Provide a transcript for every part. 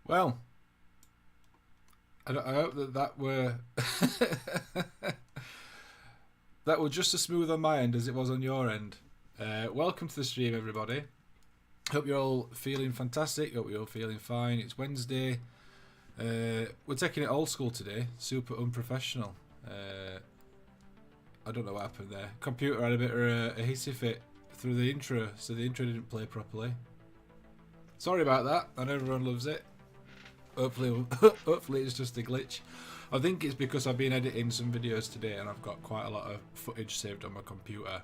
Well, I hope that were that were just as smooth on my end as it was on your end. Welcome to the stream, everybody. Hope you're all feeling fantastic. Hope you're all feeling fine. It's Wednesday. We're taking it old school today. Super unprofessional. I don't know what happened there. Computer had a bit of a hissy fit through the intro, so the intro didn't play properly. Sorry about that. I know everyone loves it. Hopefully it's just a glitch. I think it's because I've been editing some videos today and I've got quite a lot of footage saved on my computer.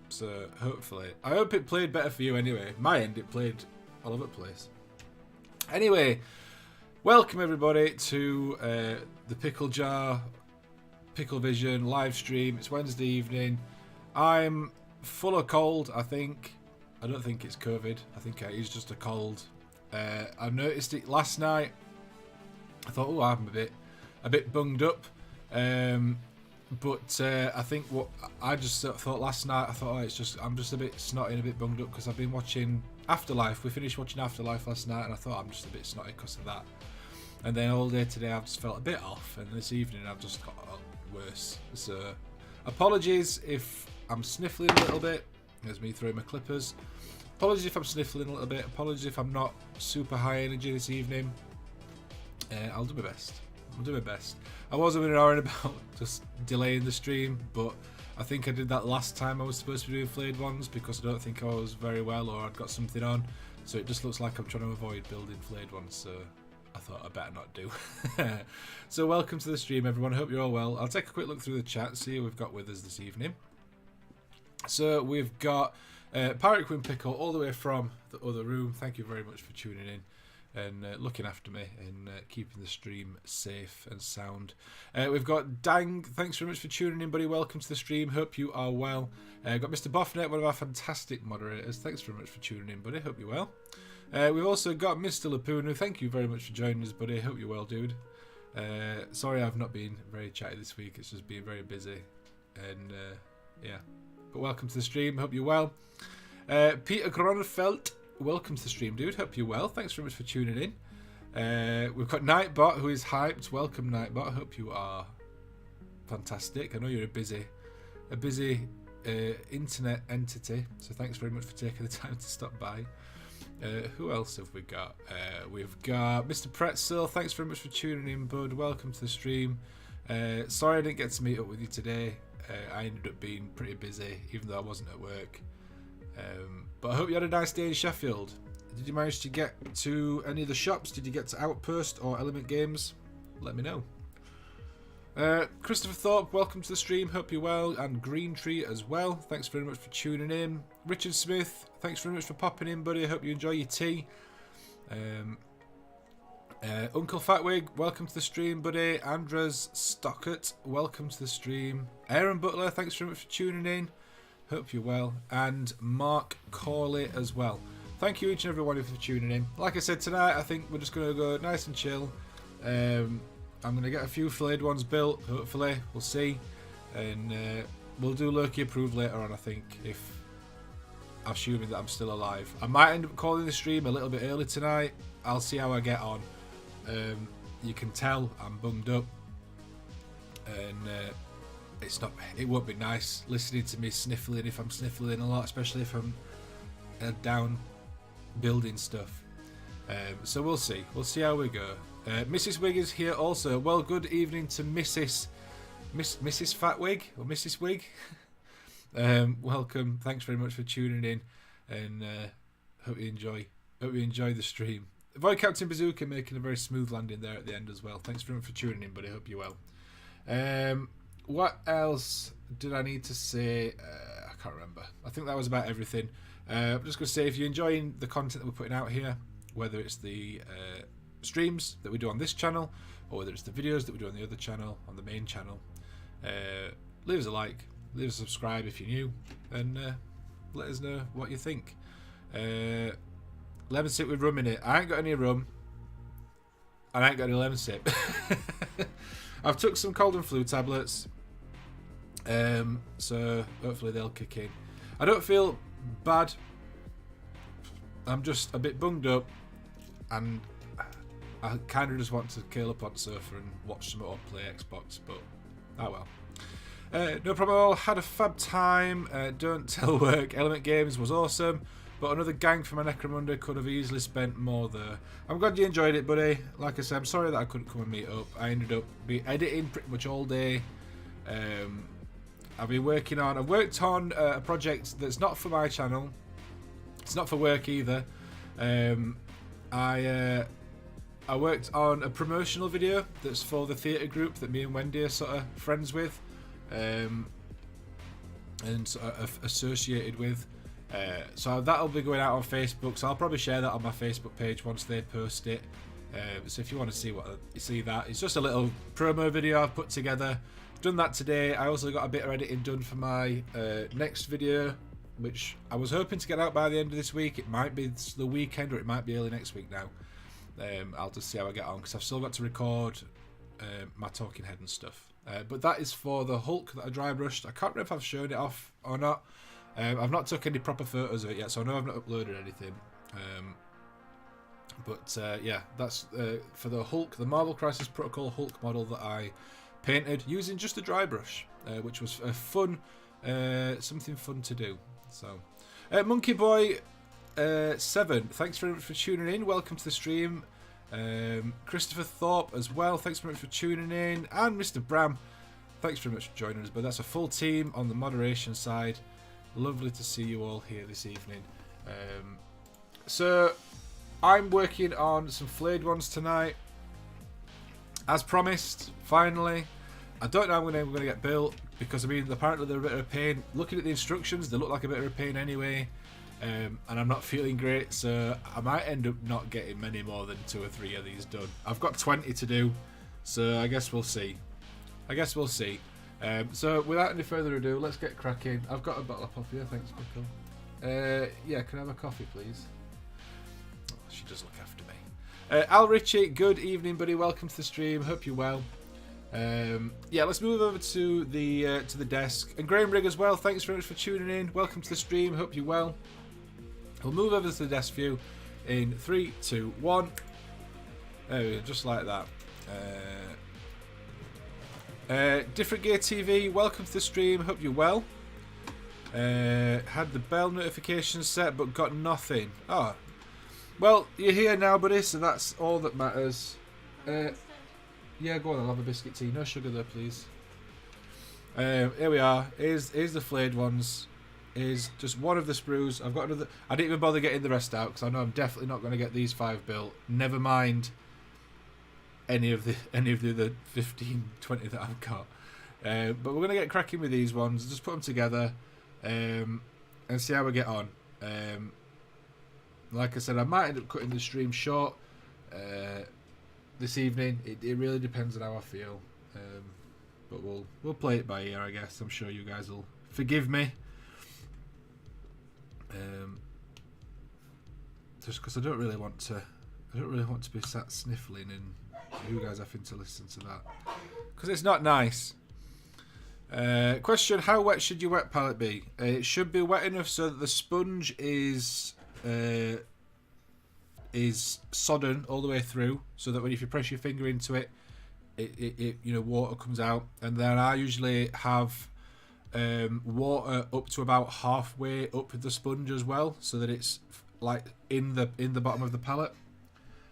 So hopefully, I hope it played better for you anyway. My end, it played all over the place. Anyway, welcome everybody to the Pickle Jar, Pickle Vision live stream. It's Wednesday evening. I'm full of cold, I think. I don't think it's COVID. I think it's just a cold. I noticed it last night. I thought, oh, I'm a bit bunged up. But I think what I just thought last night, I thought, oh, I'm just a bit snotty and a bit bunged up because I've been watching Afterlife. We finished watching Afterlife last night, and I thought I'm just a bit snotty because of that. And then all day today, I've just felt a bit off, and this evening I've just got worse. So apologies if I'm sniffling a little bit. There's me throwing my clippers. Apologies if I'm sniffling a little bit. Apologies if I'm not super high energy this evening. I'll do my best. I'll do my best. I was having an hour about just delaying the stream, but I think I did that last time I was supposed to be doing Flayed Ones because I don't think I was very well or I'd got something on. So it just looks like I'm trying to avoid building Flayed Ones, so I thought I better not do. So welcome to the stream, everyone. I hope you're all well. I'll take a quick look through the chat, see who we've got with us this evening. So we've got Pirate Queen Pickle, all the way from the other room. Thank you very much for tuning in and looking after me and keeping the stream safe and sound. We've got Dang, thanks very much for tuning in, buddy. Welcome to the stream. Hope you are well. Got Mr. Boffnet, one of our fantastic moderators. Thanks very much for tuning in, buddy. Hope you're well. We've also got Mr. Lapunu. Thank you very much for joining us, buddy. Hope you're well, dude. Sorry I've not been very chatty this week. It's just been very busy. And yeah. But welcome to the stream. Hope you're well. Peter Gronefeld, welcome to the stream, dude. Hope you're well. Thanks very much for tuning in. We've got Nightbot, who is hyped. Welcome, Nightbot. Hope you are fantastic. I know you're a busy internet entity, so thanks very much for taking the time to stop by. Who else have we got? We've got Mr. Pretzel. Thanks very much for tuning in, bud. Welcome to the stream. Sorry I didn't get to meet up with you today. I ended up being pretty busy, even though I wasn't at work. But I hope you had a nice day in Sheffield. Did you manage to get to any of the shops? Did you get to Outpost or Element Games? Let me know. Christopher Thorpe, welcome to the stream. Hope you're well. And Green Tree as well. Thanks very much for tuning in. Richard Smith, thanks very much for popping in, buddy. Hope you enjoy your tea. Uncle Fatwig, welcome to the stream, buddy. Andres Stockert, welcome to the stream. Aaron Butler, thanks very much for tuning in. Hope you're well. And Mark Corley as well. Thank you each and every one of you for tuning in. Like I said, tonight I think we're just going to go nice and chill. I'm going to get a few Flayed Ones built, hopefully. We'll see. And we'll do Loki Approved later on, I think, if assuming that I'm still alive. I might end up calling the stream a little bit early tonight. I'll see how I get on. You can tell I'm bunged up. And it won't be nice listening to me sniffling if I'm sniffling a lot, especially if I'm down building stuff. So we'll see how we go. Mrs. Wig is here also. Well, good evening to Mrs. Fatwig or Mrs. Wig. Welcome. Thanks very much for tuning in, and hope you enjoy the stream. Void Captain Bazooka making a very smooth landing there at the end as well. Thanks very much for tuning in, buddy. Hope you're well. What else did I need to say? I can't remember. I think that was about everything. I'm just going to say, if you're enjoying the content that we're putting out here, whether it's the streams that we do on this channel, or whether it's the videos that we do on the other channel, on the main channel, leave us a like, leave us a subscribe if you're new, and let us know what you think. Lemon sip with rum in it. I ain't got any rum, and I ain't got any lemon sip. I've took some cold and flu tablets, so hopefully they'll kick in. I don't feel bad. I'm just a bit bunged up, and I kind of just want to curl up on the sofa and watch some or play Xbox, but oh well. No problem at all. Had a fab time. Don't tell work. Element Games was awesome, but another gang for my Necromunda could have easily spent more there. I'm glad you enjoyed it, buddy. Like I said, I'm sorry that I couldn't come and meet up. I ended up editing pretty much all day. I've worked on a project that's not for my channel. It's not for work either. I worked on a promotional video that's for the theatre group that me and Wendy are sort of friends with, and sort of associated with. So that'll be going out on Facebook. So I'll probably share that on my Facebook page once they post it. So if you want to see that, it's just a little promo video I've put together. Done that today. I also got a bit of editing done for my next video, which I was hoping to get out by the end of this week. It might be the weekend, or it might be early next week now. I'll just see how I get on, because I've still got to record my talking head and stuff. But that is for the Hulk that I dry brushed. I can't remember if I've shown it off or not. I've not took any proper photos of it yet, so I know I've not uploaded anything. Yeah, that's for the Hulk, the Marvel Crisis Protocol Hulk model that I painted using just a dry brush, which was a fun, something fun to do. So, Monkey Boy 7, thanks very much for tuning in. Welcome to the stream. Christopher Thorpe as well, thanks very much for tuning in. And Mr. Bram, thanks very much for joining us. But that's a full team on the moderation side. Lovely to see you all here this evening. So I'm working on some Flayed Ones tonight, as promised. Finally, I don't know when they're going to get built, because I mean apparently they're a bit of a pain. Looking at the instructions, they look like a bit of a pain anyway. and I'm not feeling great, so I might end up not getting many more than 2 or 3 of these done. I've got 20 to do, so I guess we'll see. So without any further ado, let's get cracking. I've got a bottle of pop here, thanks Pickle. Yeah, can I have a coffee please? Oh, she does look after me. Al Ritchie, good evening buddy, welcome to the stream, hope you're well. Yeah, let's move over to the desk. And Graham Rigg as well, thanks very much for tuning in, welcome to the stream, hope you're well. We'll move over to the desk view in 3, 2, 1. There we go, just like that. Different Gear TV, welcome to the stream, hope you're well. Had the bell notification set but got nothing. Oh, well, you're here now, buddy, so that's all that matters. Yeah, go on, I'll have a biscuit tea. No sugar though, please. Here we are. Here's the Flayed Ones. Is just one of the sprues. I've got another. I didn't even bother getting the rest out because I know I'm definitely not going to get these 5 built. Never mind any of the other 15, 20 that I've got. But we're going to get cracking with these ones. Just put them together and see how we get on. Like I said, I might end up cutting the stream short this evening. It really depends on how I feel. But we'll play it by ear, I guess. I'm sure you guys will forgive me. Just because I don't really want to be sat sniffling and you guys having to listen to that because it's not nice. Question: how wet should your wet palette be? It should be wet enough so that the sponge is sodden all the way through, so that when if you press your finger into it, it water comes out. And then I usually have water up to about halfway up the sponge as well, so that it's like in the bottom of the palette.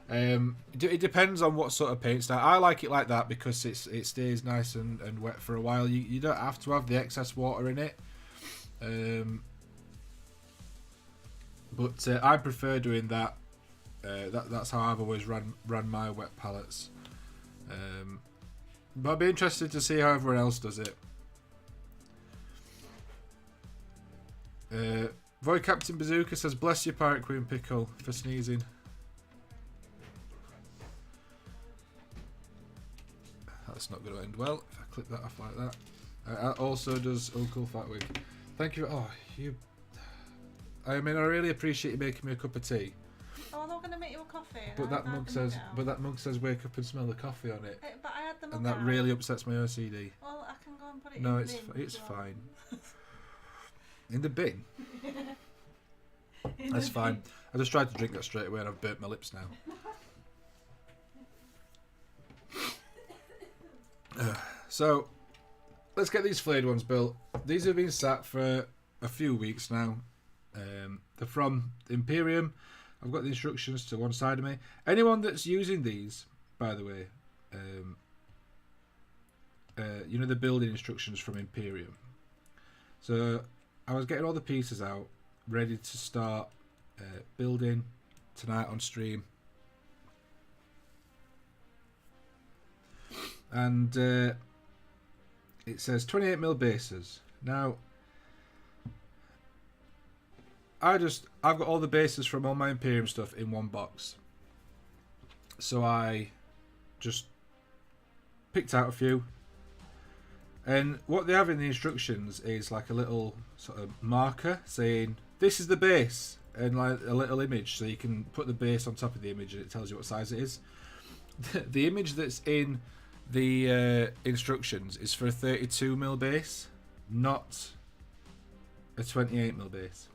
It depends on what sort of paint style. I like it like that because it stays nice and wet for a while. You don't have to have the excess water in it. But I prefer doing that. That's how I've always ran my wet palettes. But I'd be interested to see how everyone else does it. Void Captain Bazooka says, bless you, Pirate Queen Pickle, for sneezing. That's not going to end well if I clip that off like that. Also does Uncle Fatwig. Thank you. Oh, you. I mean, I really appreciate you making me a cup of tea. Oh, I'm not going to make you a coffee. But that mug says, wake up and smell the coffee on it. But I had the mug and that out. really upsets my OCD. Well, I can go and put it No, in the bin. No, it's fine. In the bin? That's fine. I just tried to drink that straight away and I've burnt my lips now. So, let's get these Flayed Ones built. These have been sat for a few weeks now. They're from Imperium. I've got the instructions to one side of me. Anyone that's using these, by the way, you know the building instructions from Imperium. So I was getting all the pieces out, ready to start building tonight on stream. And it says 28mm bases. Now, I've got all the bases from all my Imperium stuff in one box. So I just picked out a few. And what they have in the instructions is like a little sort of marker saying, this is the base. And like a little image, so you can put the base on top of the image and it tells you what size it is. The image that's in the instructions is for a 32mm base, not a 28mm base.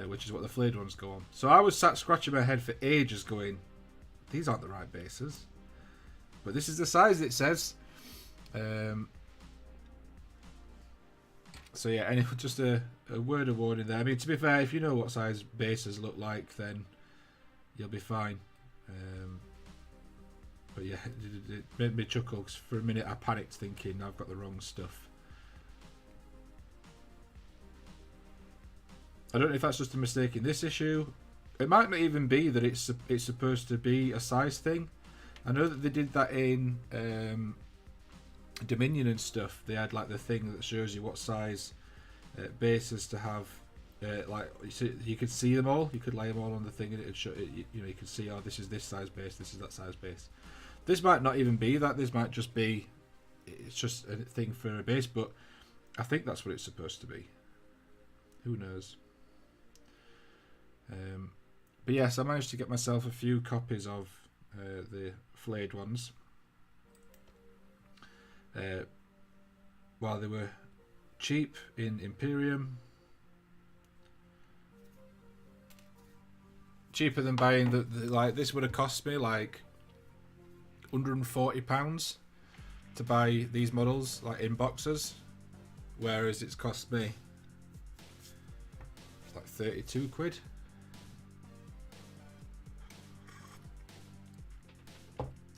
Which is what the Flayed Ones go on. So I was sat scratching my head for ages going, these aren't the right bases. But this is the size it says. So yeah, anyway, just a word of warning there. I mean, to be fair, if you know what size bases look like, then you'll be fine. But yeah, it made me chuckle because for a minute I panicked thinking I've got the wrong stuff. I don't know if that's just a mistake in this issue. It might not even be that it's supposed to be a size thing. I know that they did that in Dominion and stuff. They had like the thing that shows you what size bases to have like you could see them all. You could lay them all on the thing, and it'd show. You know, you could see, oh, this is this size base, this is that size base. This might not even be that. This might just be. It's just a thing for a base, but I think that's what it's supposed to be. Who knows? But yes, I managed to get myself a few copies of the Flayed Ones while they were cheap in Imperium. Cheaper than buying the like this would have cost me like £140 to buy these models like in boxes, whereas it's cost me like 32 quid.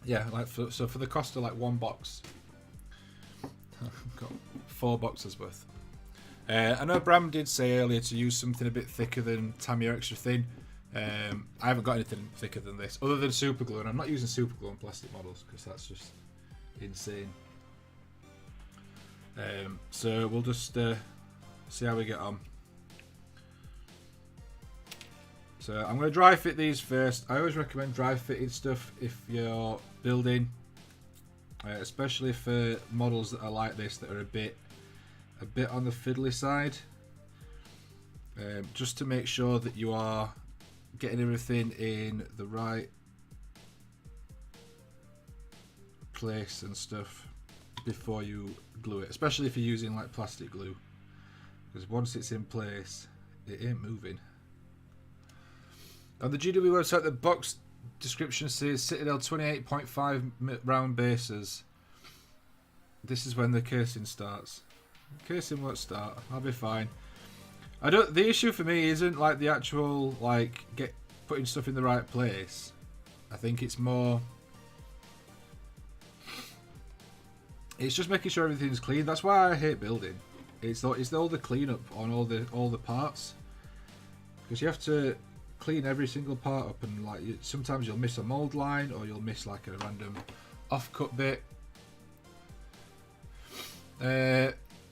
Yeah, like so for the cost of like one box, I've got 4 boxes worth. I know Bram did say earlier to use something a bit thicker than Tamiya Extra Thin. I haven't got anything thicker than this, other than super glue, and I'm not using super glue on plastic models because that's just insane. So we'll just see how we get on. So I'm going to dry fit these first. I always recommend dry fitting stuff if you're building, especially for models that are like this, that are a bit on the fiddly side, just to make sure that you are getting everything in the right place and stuff before you glue it, especially if you're using like plastic glue, because once it's in place it ain't moving. On the GW website, the box description says Citadel 28.5 round bases. This is when the casing starts. The casing won't start. I'll be fine. The issue for me isn't like the actual like putting stuff in the right place. I think it's more. It's just making sure everything's clean. That's why I hate building. It's all the cleanup on all the parts, because you have to clean every single part up, and like sometimes you'll miss a mold line, or you'll miss like a random off-cut bit.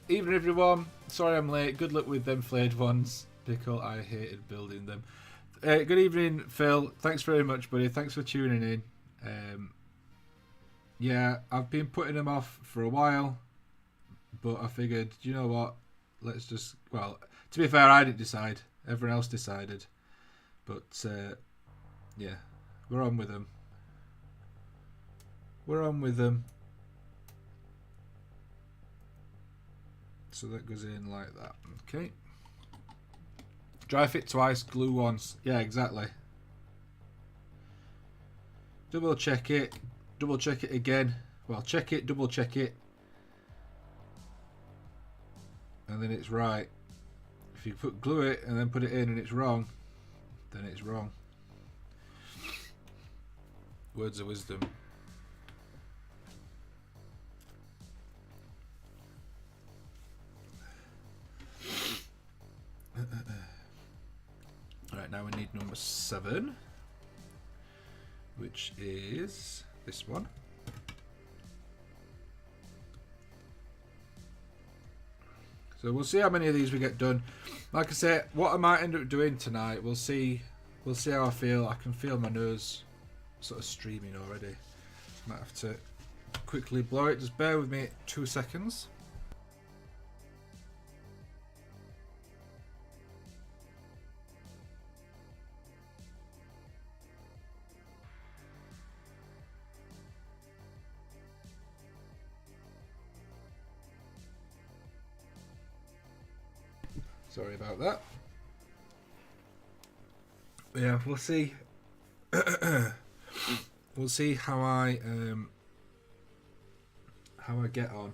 Evening everyone, sorry I'm late. Good luck with them Flayed Ones. Pickle, I hated building them. Good evening Phil, thanks very much buddy, thanks for tuning in. Yeah, I've been putting them off for a while, but I figured, you know what, let's just, well, to be fair, I didn't decide, everyone else decided. But, yeah, we're on with them. We're on with them. So that goes in like that. Okay. Dry fit twice, glue once. Yeah, exactly. Double check it again. Well, check it, double check it. And then it's right. If you glue it and then put it in and it's wrong, then it's wrong. Words of wisdom. Alright, now we need number 7, which is this one. So we'll see how many of these we get done. Like I said, what I might end up doing tonight, we'll see how I feel. I can feel my nose sort of streaming already. Might have to quickly blow it. Just bear with me 2 seconds. Sorry about that. But yeah, we'll see. We'll see how I get on.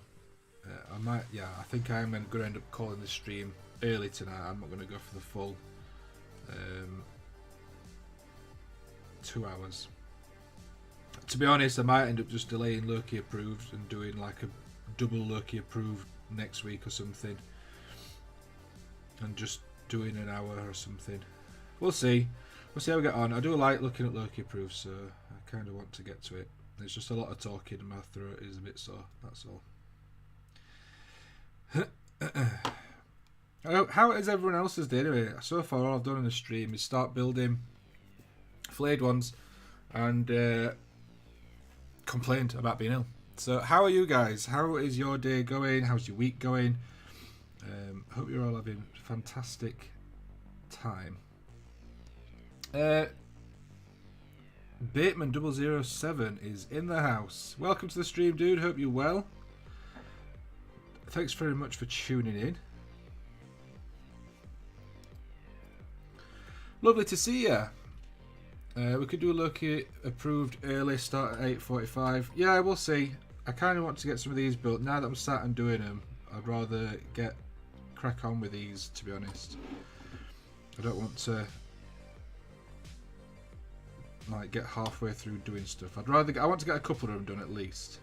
I might, yeah. I think I'm going to end up calling the stream early tonight. I'm not going to go for the full 2 hours. To be honest, I might end up just delaying Loki Approved and doing like a double Loki Approved next week or something, and just doing an hour or something. We'll see. We'll see how we get on. I do like looking at Loki Approved, so I kind of want to get to it. It's just a lot of talking and my throat is a bit sore, that's all. How is everyone else's day anyway? So far, all I've done in the stream is start building Flayed Ones and complained about being ill. So how are you guys? How is your day going? How's your week going? Hope you're all having a fantastic time. Bateman 007 is in the house. Welcome to the stream, dude. Hope you're well. Thanks very much for tuning in. Lovely to see you. We could do a Loki Approved early, start at 8:45. Yeah, we'll see. I kind of want to get some of these built. Now that I'm sat and doing them, I'd rather crack on with these, to be honest. I don't want to like get halfway through doing stuff. I want to get a couple of them done at least.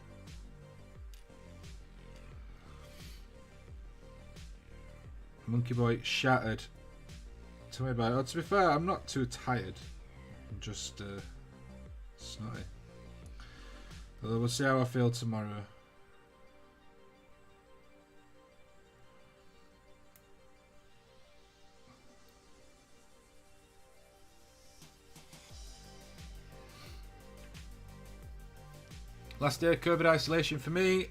Monkey Boy shattered. Tell me about it. Oh, to be fair, I'm not too tired. I'm just snotty. Although we'll see how I feel tomorrow. Last day of COVID isolation for me.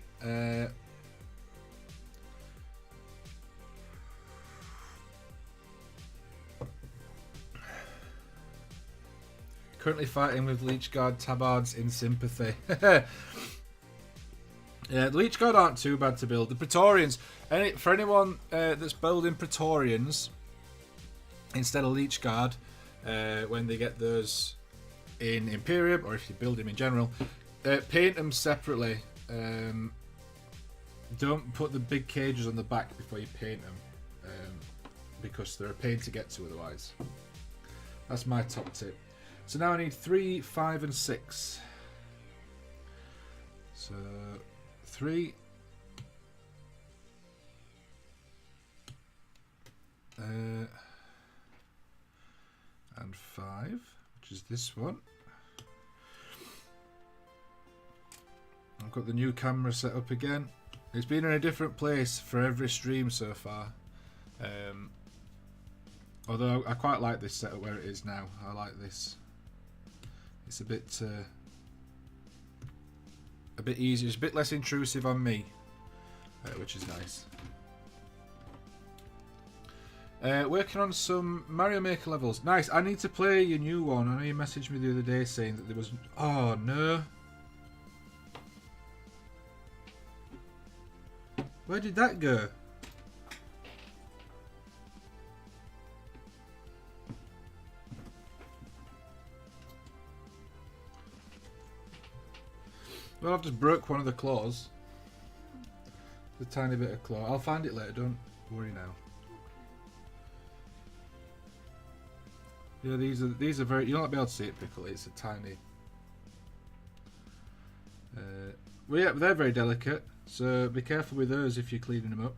Currently fighting with Leech Guard tabards in sympathy. Yeah, the Leech Guard aren't too bad to build. The Praetorians, for anyone that's building Praetorians instead of Leech Guard, when they get those in Imperium, or if you build them in general, paint them separately. Don't put the big cages on the back before you paint them, because they're a pain to get to otherwise. That's my top tip. So now I need 3, 5, and 6. So 3. And 5, which is this one. I've got the new camera set up again. It's been in a different place for every stream so far. Although I quite like this setup where it is now. I like this. It's a bit easier. It's a bit less intrusive on me, which is nice. Working on some Mario Maker levels. Nice. I need to play your new one. I know you messaged me the other day saying that there was... Oh, no. Where did that go? Well, I've just broke one of the claws. A tiny bit of claw. I'll find it later, don't worry now. Yeah, these are very... You'll not be able to see it, Pickle. It's a tiny... Well, yeah, they're very delicate, so be careful with those if you're cleaning them up.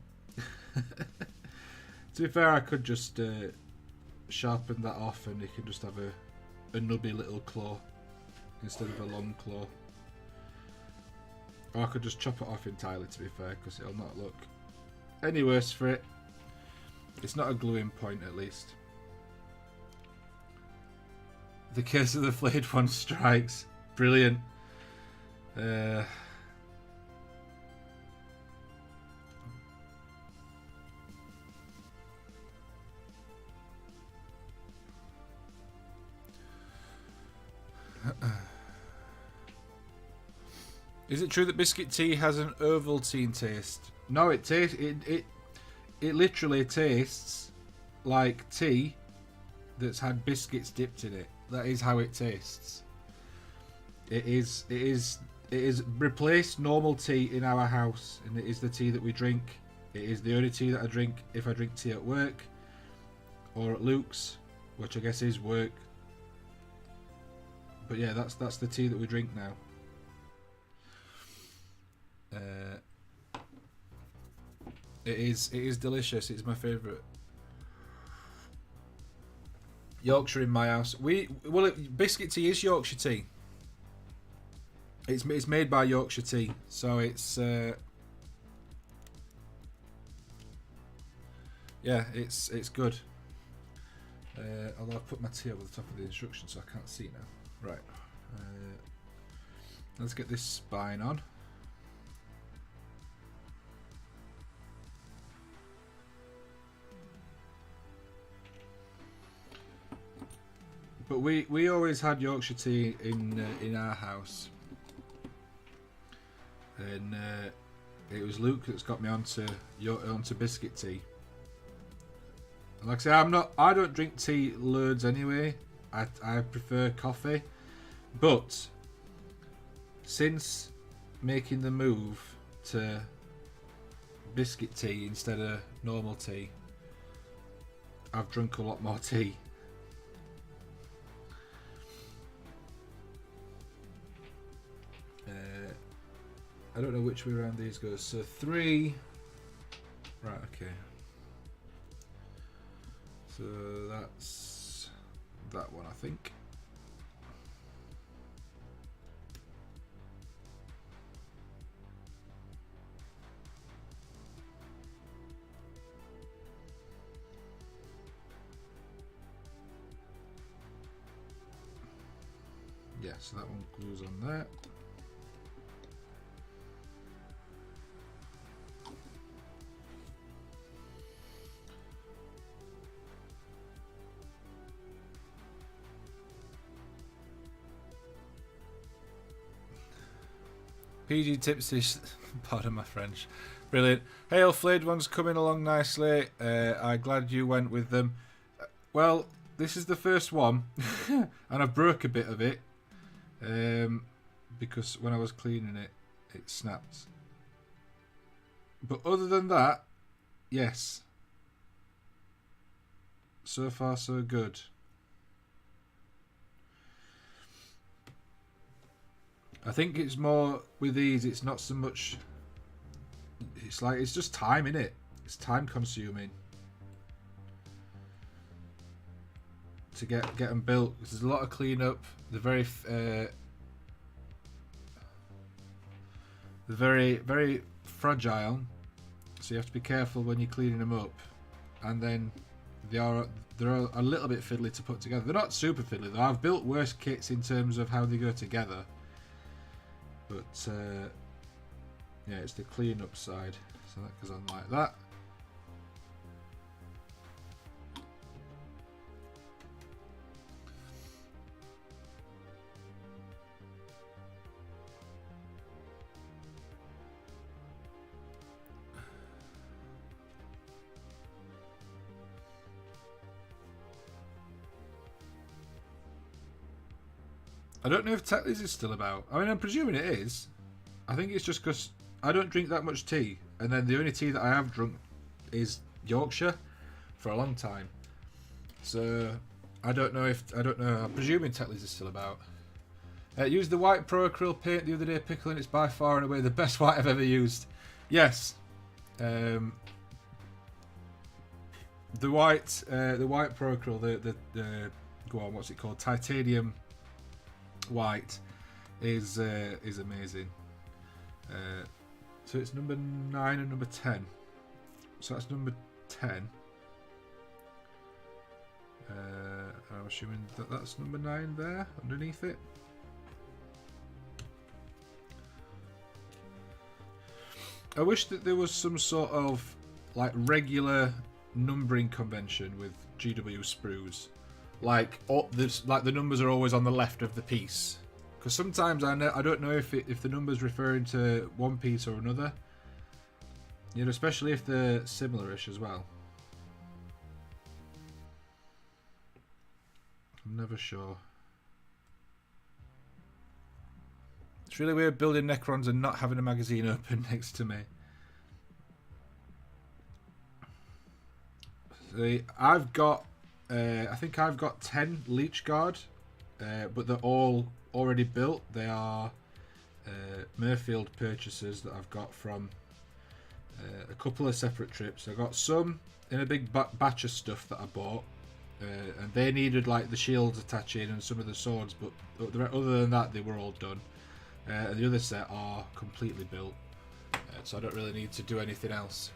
To be fair, I could just sharpen that off and you can just have a nubby little claw instead of a long claw. Or I could just chop it off entirely, to be fair, because it'll not look any worse for it. It's not a gluing point, at least. The case of the Flayed Ones strikes. Brilliant. Is it true that biscuit tea has an Ovaltine taste? No, it literally tastes like tea that's had biscuits dipped in it. That is how it tastes. It is replaced normal tea in our house, and it is the tea that we drink. It is the only tea that I drink if I drink tea at work or at Luke's, which I guess is work. But yeah, that's the tea that we drink now. It is delicious. It's my favourite. Yorkshire in my house. Biscuit tea is Yorkshire tea. It's made by Yorkshire Tea, so it's Yeah, it's good. Although I've put my tea over the top of the instructions, so I can't see now. Right. Let's get this spine on. But we always had Yorkshire tea in our house, and it was Luke that's got me onto biscuit tea. And like I say, I don't drink tea loads anyway. I prefer coffee, but since making the move to biscuit tea instead of normal tea, I've drunk a lot more tea. I don't know which way around these goes. So 3. Right, okay. So that's that one, I think. Yeah, so that one glues on there. PG Tipsy, pardon my French. Brilliant. Hail, Flayed Ones coming along nicely. I'm glad you went with them. Well, this is the first one, and I broke a bit of it because when I was cleaning it, it snapped. But other than that, yes. So far, so good. I think it's more with these, it's not so much, it's like, it's just time, innit? It's time consuming to get them built. There's a lot of cleanup. They're very fragile, so you have to be careful when you're cleaning them up. And then they're a little bit fiddly to put together. They're not super fiddly though. I've built worse kits in terms of how they go together. But yeah, it's the clean-up side, so that goes on like that. I don't know if Tetley's is still about. I mean, I'm presuming it is. I think it's just because I don't drink that much tea, and then the only tea that I have drunk is Yorkshire for a long time. So I don't know. I'm presuming Tetley's is still about. Used the white Pro Acrylic paint the other day, Pickle, and it's by far and away the best white I've ever used. Yes. The white Pro Acrylic, the go on, what's it called? Titanium white is amazing. So it's number 9 and number 10. So that's number 10. I'm assuming that's number 9 there underneath it. I wish that there was some sort of like regular numbering convention with GW sprues. Like the numbers are always on the left of the piece, because sometimes I don't know if the number's referring to one piece or another. You know, especially if they're similar-ish as well. I'm never sure. It's really weird building Necrons and not having a magazine open next to me. See, I've got. I think I've got 10 Leech Guard, but they're all already built. They are Murfield purchases that I've got from a couple of separate trips. I got some in a big batch of stuff that I bought, and they needed like the shields attaching and some of the swords, but other than that they were all done. And the other set are completely built, so I don't really need to do anything else.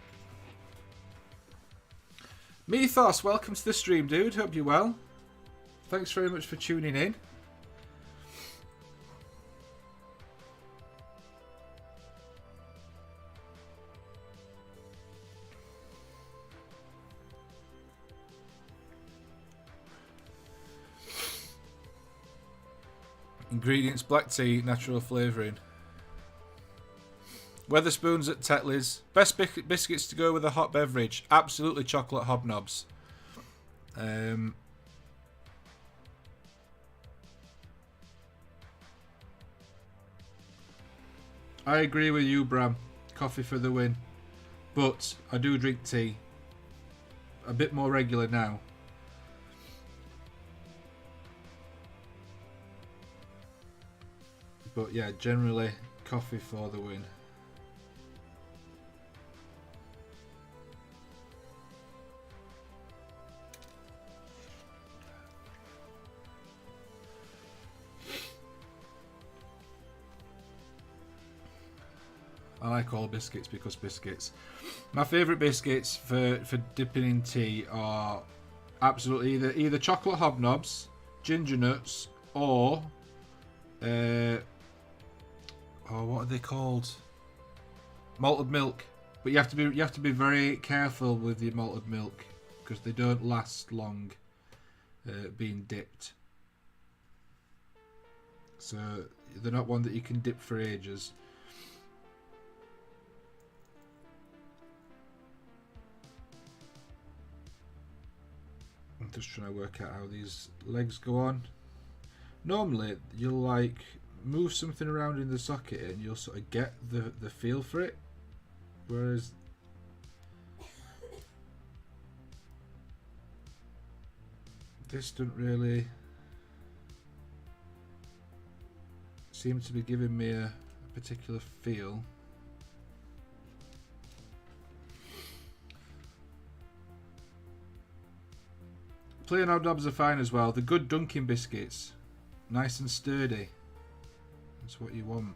Mythos, welcome to the stream, dude. Hope you're well. Thanks very much for tuning in. Ingredients: black tea, natural flavouring. Weatherspoons at Tetley's. Best biscuits to go with a hot beverage. Absolutely chocolate hobnobs. I agree with you, Bram. Coffee for the win. But I do drink tea. A bit more regular now. But yeah, generally coffee for the win. I like all biscuits because biscuits. My favourite biscuits for dipping in tea are absolutely either chocolate hobnobs, ginger nuts, or what are they called? Malted milk. But you have to be very careful with your malted milk because they don't last long being dipped. So they're not one that you can dip for ages. I'm just trying to work out how these legs go on. Normally, you'll like move something around in the socket and you'll sort of get the feel for it. Whereas this doesn't really seem to be giving me a particular feel. Plain hobnobs are fine as well. The good Dunkin' biscuits. Nice and sturdy. That's what you want.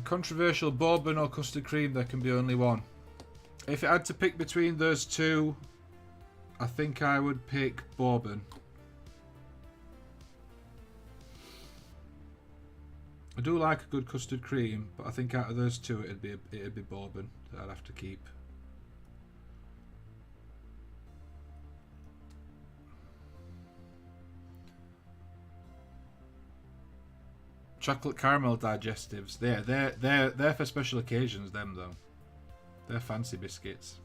Controversial bourbon or custard cream, there can be only one. If it had to pick between those two, I think I would pick bourbon. I do like a good custard cream, but I think out of those two it'd be bourbon that I'd have to keep. Chocolate caramel digestives. They're for special occasions, them though. They're fancy biscuits.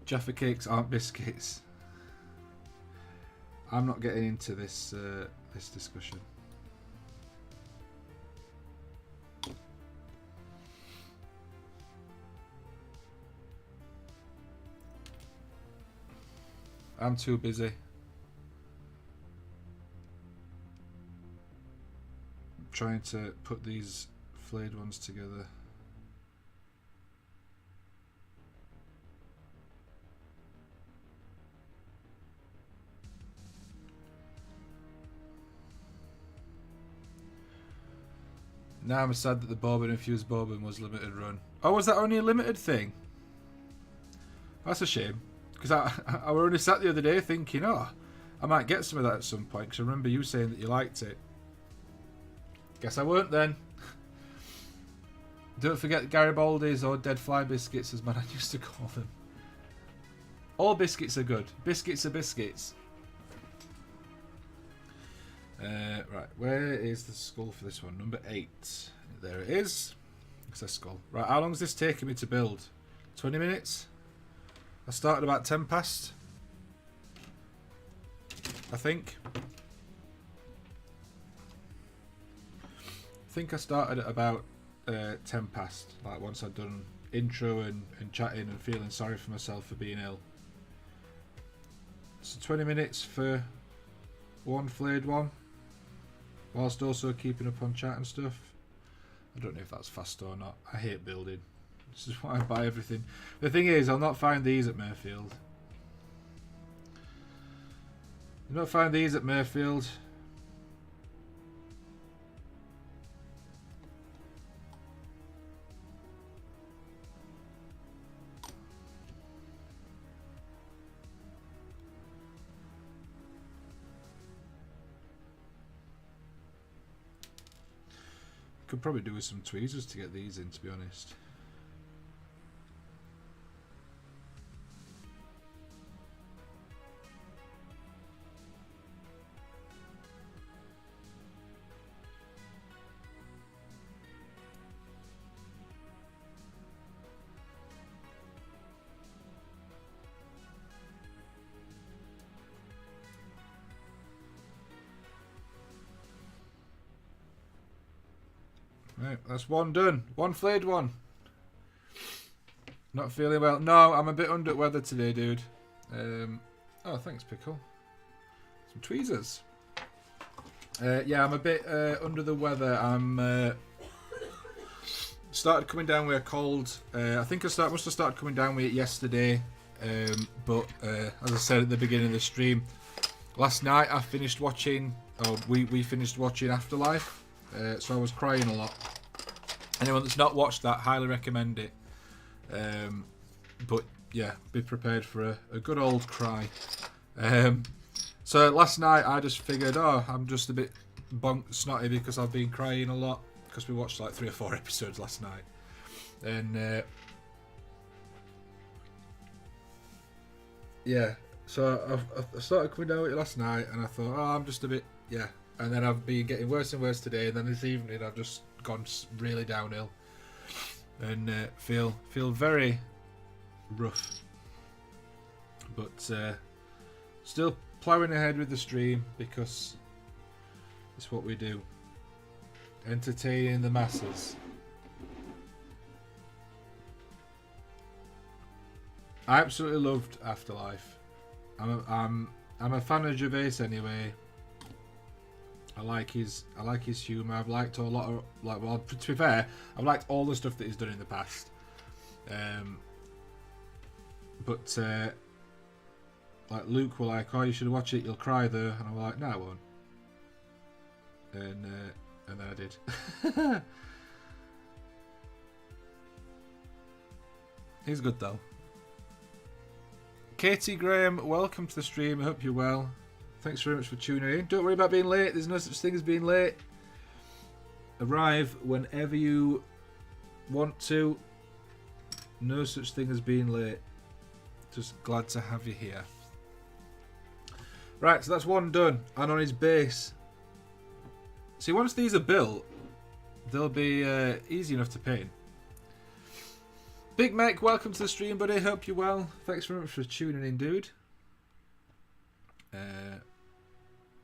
Jaffa cakes aren't biscuits. I'm not getting into this this discussion. I'm too busy. I'm trying to put these flayed ones together. Now I'm sad that the bourbon infused bourbon was limited run. Oh, was that only a limited thing? That's a shame. Because I were only sat the other day thinking, oh, I might get some of that at some point. Because I remember you saying that you liked it. Guess I won't then. Don't forget Garibaldi's or dead fly biscuits, as man I used to call them. All biscuits are good. Biscuits are biscuits. Right, where is the skull for this one? Number 8. There it is. It's a skull. Right, how long is this taking me to build? 20 minutes? I started about 10 past. I think I started at about 10 past. Like once I'd done intro and chatting and feeling sorry for myself for being ill. So 20 minutes for one flayed one, whilst also keeping up on chat and stuff. I don't know if that's fast or not. I hate building. This is why I buy everything. The thing is, I'll not find these at Mayfield. You'll not find these at Mayfield. Could probably do with some tweezers to get these in, to be honest. Right, that's one done. One flayed one. Not feeling well. No, I'm a bit under weather today, dude. Oh, thanks, Pickle. Some tweezers. Yeah, I'm a bit under the weather. I'm started coming down with a cold. I think must have started coming down with it yesterday. But as I said at the beginning of the stream, last night I finished watching. Oh, we finished watching Afterlife. So I was crying a lot. Anyone that's not watched that, highly recommend it. But yeah, be prepared for a good old cry. So last night I just figured, oh, I'm just a bit snotty because I've been crying a lot because we watched like 3 or 4 episodes last night. And yeah, so I started coming down with it last night and I thought, oh, I'm just a bit, yeah. And then I've been getting worse and worse today, and then this evening I've just gone really downhill, and feel very rough. But still ploughing ahead with the stream because it's what we do, entertaining the masses. I absolutely loved Afterlife. I'm a fan of Gervais anyway. I like his humour. I've liked a lot of well, to be fair, I've liked all the stuff that he's done in the past. But like Luke were like, oh, you should watch it, you'll cry though, and I'm like, no, I won't. And then I did. He's good though. Katie Graham, welcome to the stream. I hope you're well. Thanks very much for tuning in. Don't worry about being late. There's no such thing as being late. Arrive whenever you want to. No such thing as being late. Just glad to have you here. Right, so that's one done. And on his base. See, once these are built, they'll be easy enough to paint. Big Mac, welcome to the stream, buddy. Hope you're well. Thanks very much for tuning in, dude.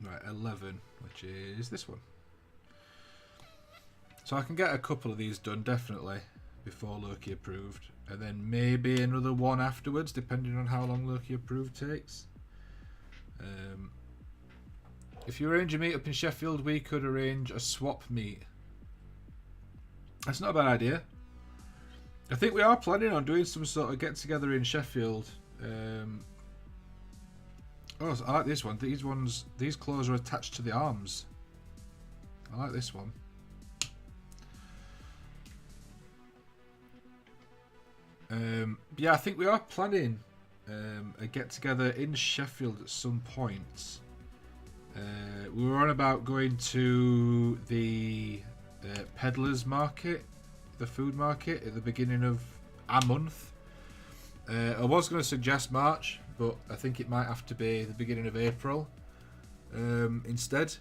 Right, 11, which is this one. So I can get a couple of these done, definitely, before Loki Approved. And then maybe another one afterwards, depending on how long Loki Approved takes. If you arrange a meet up in Sheffield, we could arrange a swap meet. That's not a bad idea. I think we are planning on doing some sort of get-together in Sheffield. Oh, I like this one. These claws are attached to the arms. I like this one. Yeah, I think we are planning a get-together in Sheffield at some point. We were on about going to the Peddlers Market, the food market, at the beginning of a month. I was going to suggest March, but I think it might have to be the beginning of April instead.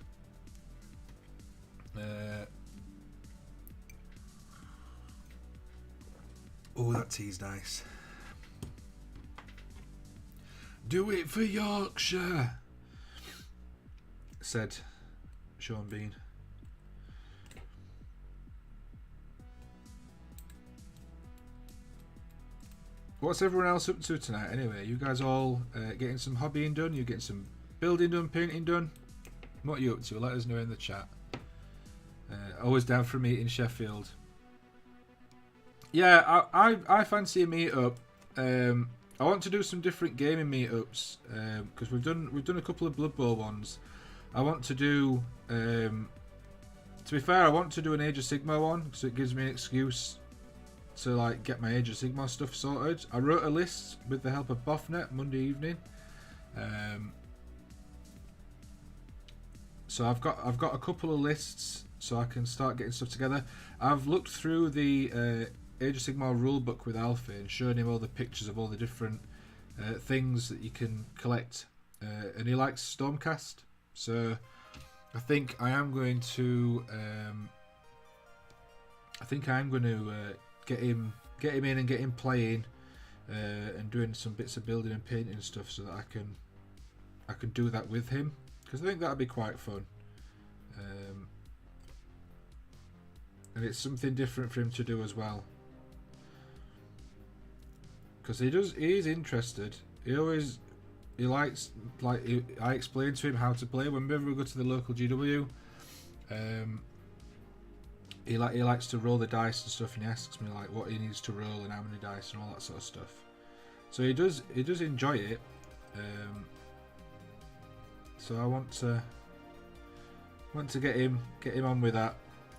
Oh, that tea's nice. Do it for Yorkshire, said Sean Bean. What's everyone else up to tonight anyway? You guys all getting some hobbying done? You getting some building done, painting done? What are you up to? Let us know in the chat. Always down for a meet in Sheffield. Yeah, I fancy a meet-up. I want to do some different gaming meetups because we've done a couple of Blood Bowl ones. I want to do, to be fair, I want to do an Age of Sigmar one because it gives me an excuse to like get my Age of Sigmar stuff sorted. I wrote a list with the help of Boffnet Monday evening. So I've got a couple of lists so I can start getting stuff together. I've looked through the Age of Sigmar rulebook with Alfie and shown him all the pictures of all the different things that you can collect, and he likes Stormcast. So I think I am going to get him in and get him playing and doing some bits of building and painting and stuff so that I can do that with him, because I think that'd be quite fun. And it's something different for him to do as well, because he is interested. He likes, like, I explain to him how to play whenever we go to the local GW. He likes to roll the dice and stuff, and he asks me like what he needs to roll and how many dice and all that sort of stuff. So he does enjoy it. So I want to get him on with that.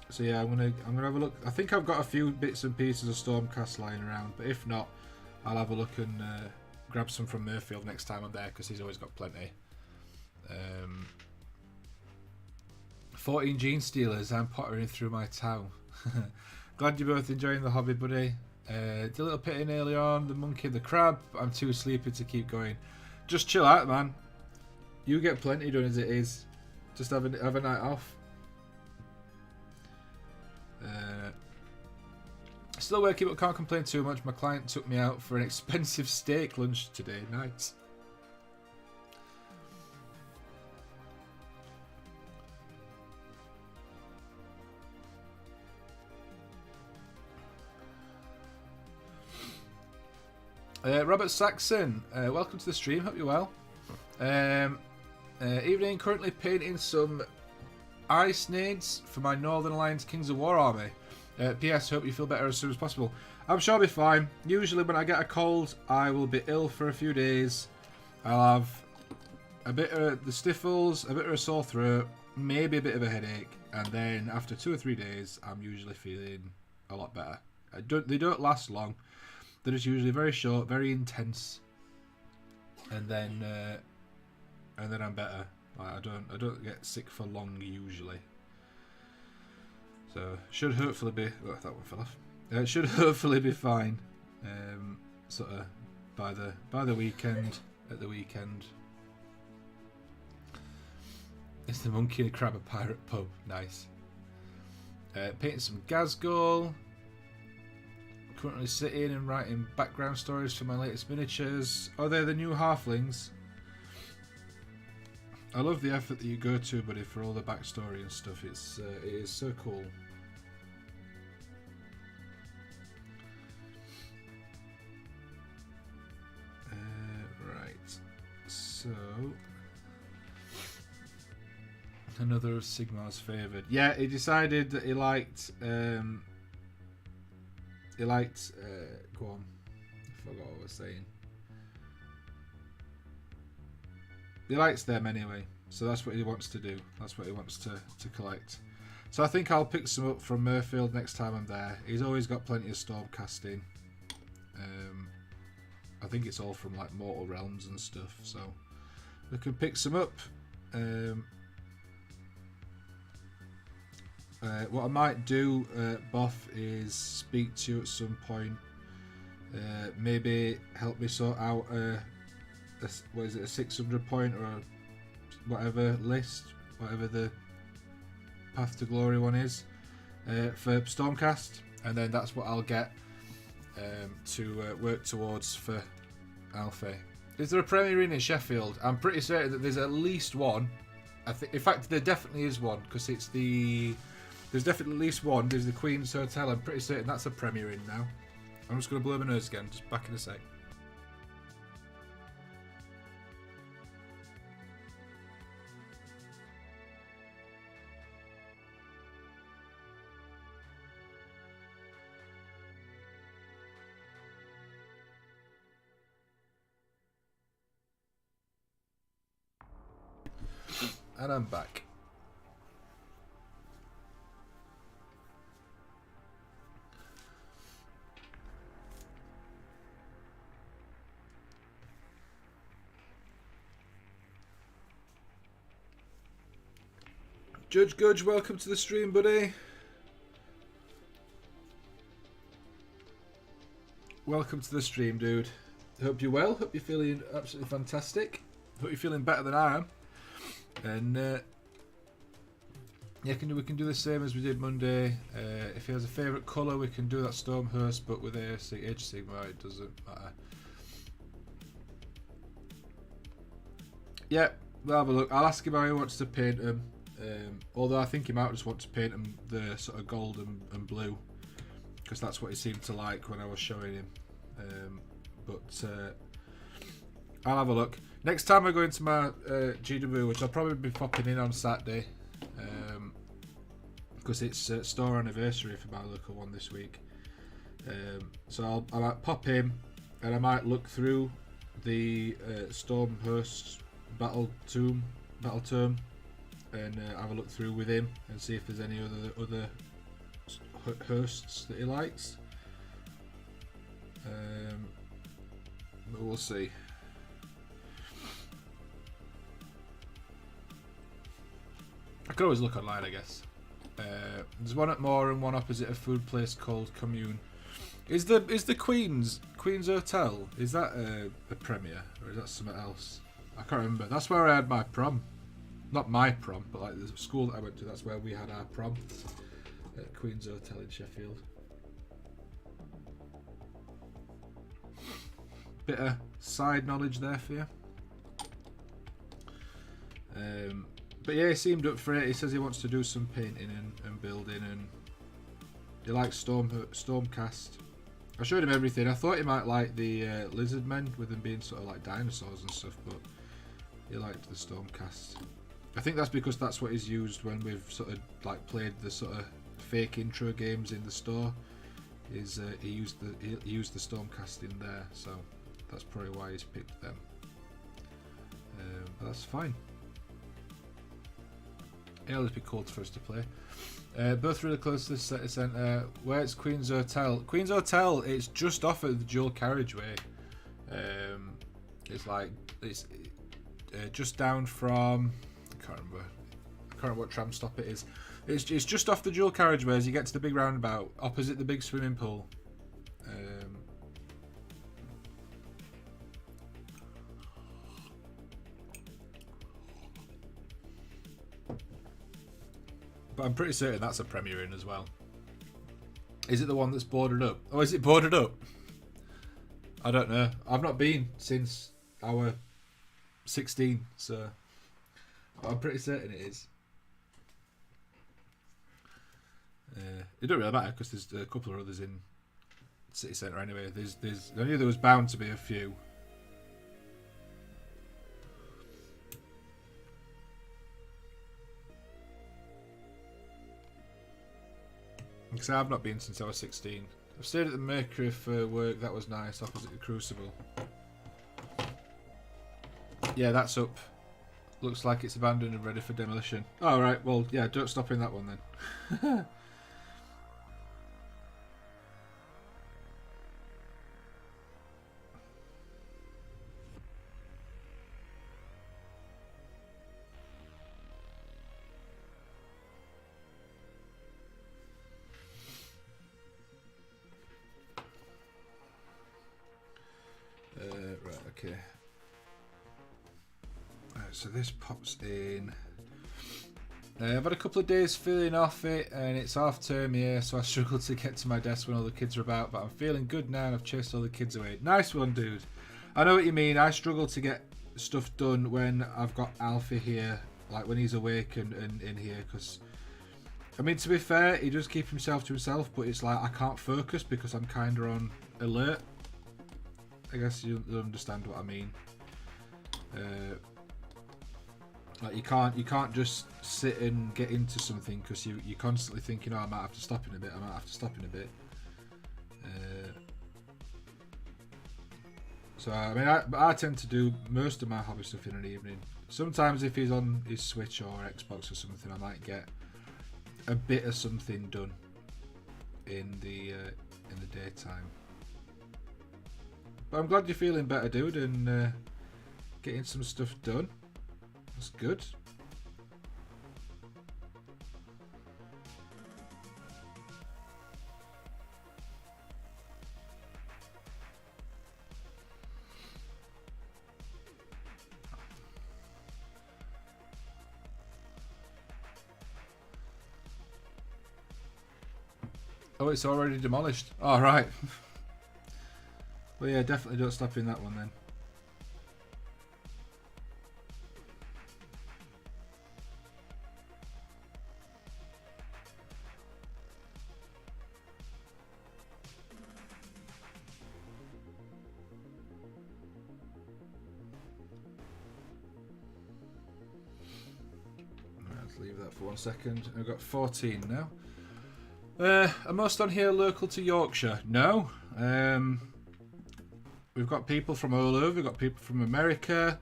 So yeah, I'm gonna have a look. I think I've got a few bits and pieces of Stormcast lying around, but if not, I'll have a look and grab some from Murfield next time I'm there, because he's always got plenty. 14 Gene Stealers, I'm pottering through my town. Glad you're both enjoying the hobby, buddy. Did a little pitting earlier on, the monkey and the crab. I'm too sleepy to keep going. Just chill out, man. You get plenty done as it is. Just have a night off. Still working, but can't complain too much. My client took me out for an expensive steak lunch today. Nice. Robert Saxon, welcome to the stream. Hope you're well. Evening. Currently painting some ice nades for my Northern Alliance Kings of War army. P.S. Hope you feel better as soon as possible. I'm sure I'll be fine. Usually when I get a cold, I will be ill for a few days. I'll have a bit of the sniffles, a bit of a sore throat, maybe a bit of a headache, and then after 2 or 3 days, I'm usually feeling a lot better. They don't last long. They're just usually very short, very intense, and then I'm better. I don't get sick for long usually. So should hopefully be. Oh, that one fell off. Should hopefully be fine. Sort of by the weekend. At the weekend. It's the monkey and crab a pirate pub. Nice. Painting some Gazgol. Currently sitting and writing background stories for my latest miniatures. Oh, they're the new halflings. I love the effort that you go to, buddy, for all the backstory and stuff. It is so cool. Right. So another of Sigmar's favoured. Yeah, he decided that he liked. Go on. I forgot what I was saying. He likes them anyway, so that's what he wants to do. That's what he wants to collect. So I think I'll pick some up from Murfield next time I'm there. He's always got plenty of Stormcasting. I think it's all from like Mortal Realms and stuff, so we can pick some up. What I might do, Boff, is speak to you at some point. Maybe help me sort out what is it, a 600 point or a whatever list, whatever the Path to Glory one is, for Stormcast, and then that's what I'll get to work towards for Alfie. Is there a Premier Inn in Sheffield? I'm pretty certain that there's at least one. In fact, there definitely is one, because it's there's definitely at least one. There's the Queen's Hotel. I'm pretty certain that's a Premier Inn now. I'm just going to blow my nose again, just back in a sec. And I'm back. Judge Gudge, welcome to the stream, buddy. Welcome to the stream, dude. Hope you're well. Hope you're feeling absolutely fantastic. Hope you're feeling better than I am. And yeah, we can do the same as we did Monday. If he has a favourite colour, we can do that Stormhurst, but with Age Sigma, it doesn't matter. Yeah, we'll have a look. I'll ask him how he wants to paint them. Although I think he might just want to paint them the sort of gold and blue, because that's what he seemed to like when I was showing him. But I'll have a look. Next time I go into my GW, which I'll probably be popping in on Saturday, because it's store anniversary for my local one this week. So I might pop in and I might look through the Stormhurst Battle Tome and have a look through with him and see if there's any other Hursts that he likes. But we'll see. I could always look online, I guess. There's one at Moore and one opposite a food place called Commune. Is the Queen's Hotel? Is that a premiere or is that something else? I can't remember. That's where I had my prom. Not my prom, but like the school that I went to. That's where we had our prom at Queen's Hotel in Sheffield. Bit of side knowledge there for you. But yeah, he seemed up for it. He says he wants to do some painting and building, and he likes Stormcast. I showed him everything. I thought he might like the lizard men with them being sort of like dinosaurs and stuff, but he liked the Stormcast. I think that's because that's what he's used when we've sort of like played the sort of fake intro games in the store. Is he used the Stormcast in there, so that's probably why he's picked them. But that's fine. It'll just be cool for us to play. Both really close to the city centre. Where's Queen's Hotel? Queen's Hotel, it's just off of the dual carriageway. It's just down from, I can't remember what tram stop it is. It's just off the dual carriageway as you get to the big roundabout, opposite the big swimming pool. But I'm pretty certain that's a Premier Inn as well. Is it the one that's boarded up? Oh, is it boarded up? I don't know. I've not been since I was 16, so I'm pretty certain it is. It don't really matter because there's a couple of others in city centre anyway. I knew there was bound to be a few. Because I've not been since I was 16. I've stayed at the Mercury for work. That was nice, opposite the Crucible. Yeah, that's up. Looks like it's abandoned and ready for demolition. Oh, right, well, yeah, don't stop in that one then. Right, okay. So this pops in. I've had a couple of days feeling off it, and it's half term here, so I struggle to get to my desk when all the kids are about, but I'm feeling good now and I've chased all the kids away. Nice one, dude. I know what you mean. I struggle to get stuff done when I've got Alfie here, like when he's awake and in here, because, I mean, to be fair, he does keep himself to himself, but it's like I can't focus because I'm kind of on alert. I guess you'll understand what I mean. Like you can't just sit and get into something because you're constantly thinking, oh, I might have to stop in a bit. So I mean, I tend to do most of my hobby stuff in an evening. Sometimes if he's on his Switch or Xbox or something, I might get a bit of something done in the daytime. But I'm glad you're feeling better, dude, and getting some stuff done. That's good. Oh, it's already demolished. All right. Well, yeah, definitely don't stop in that one then. Let's leave that for 1 second. I've got 14 now. Are most on here local to Yorkshire? No. We've got people from all over. We've got people from America,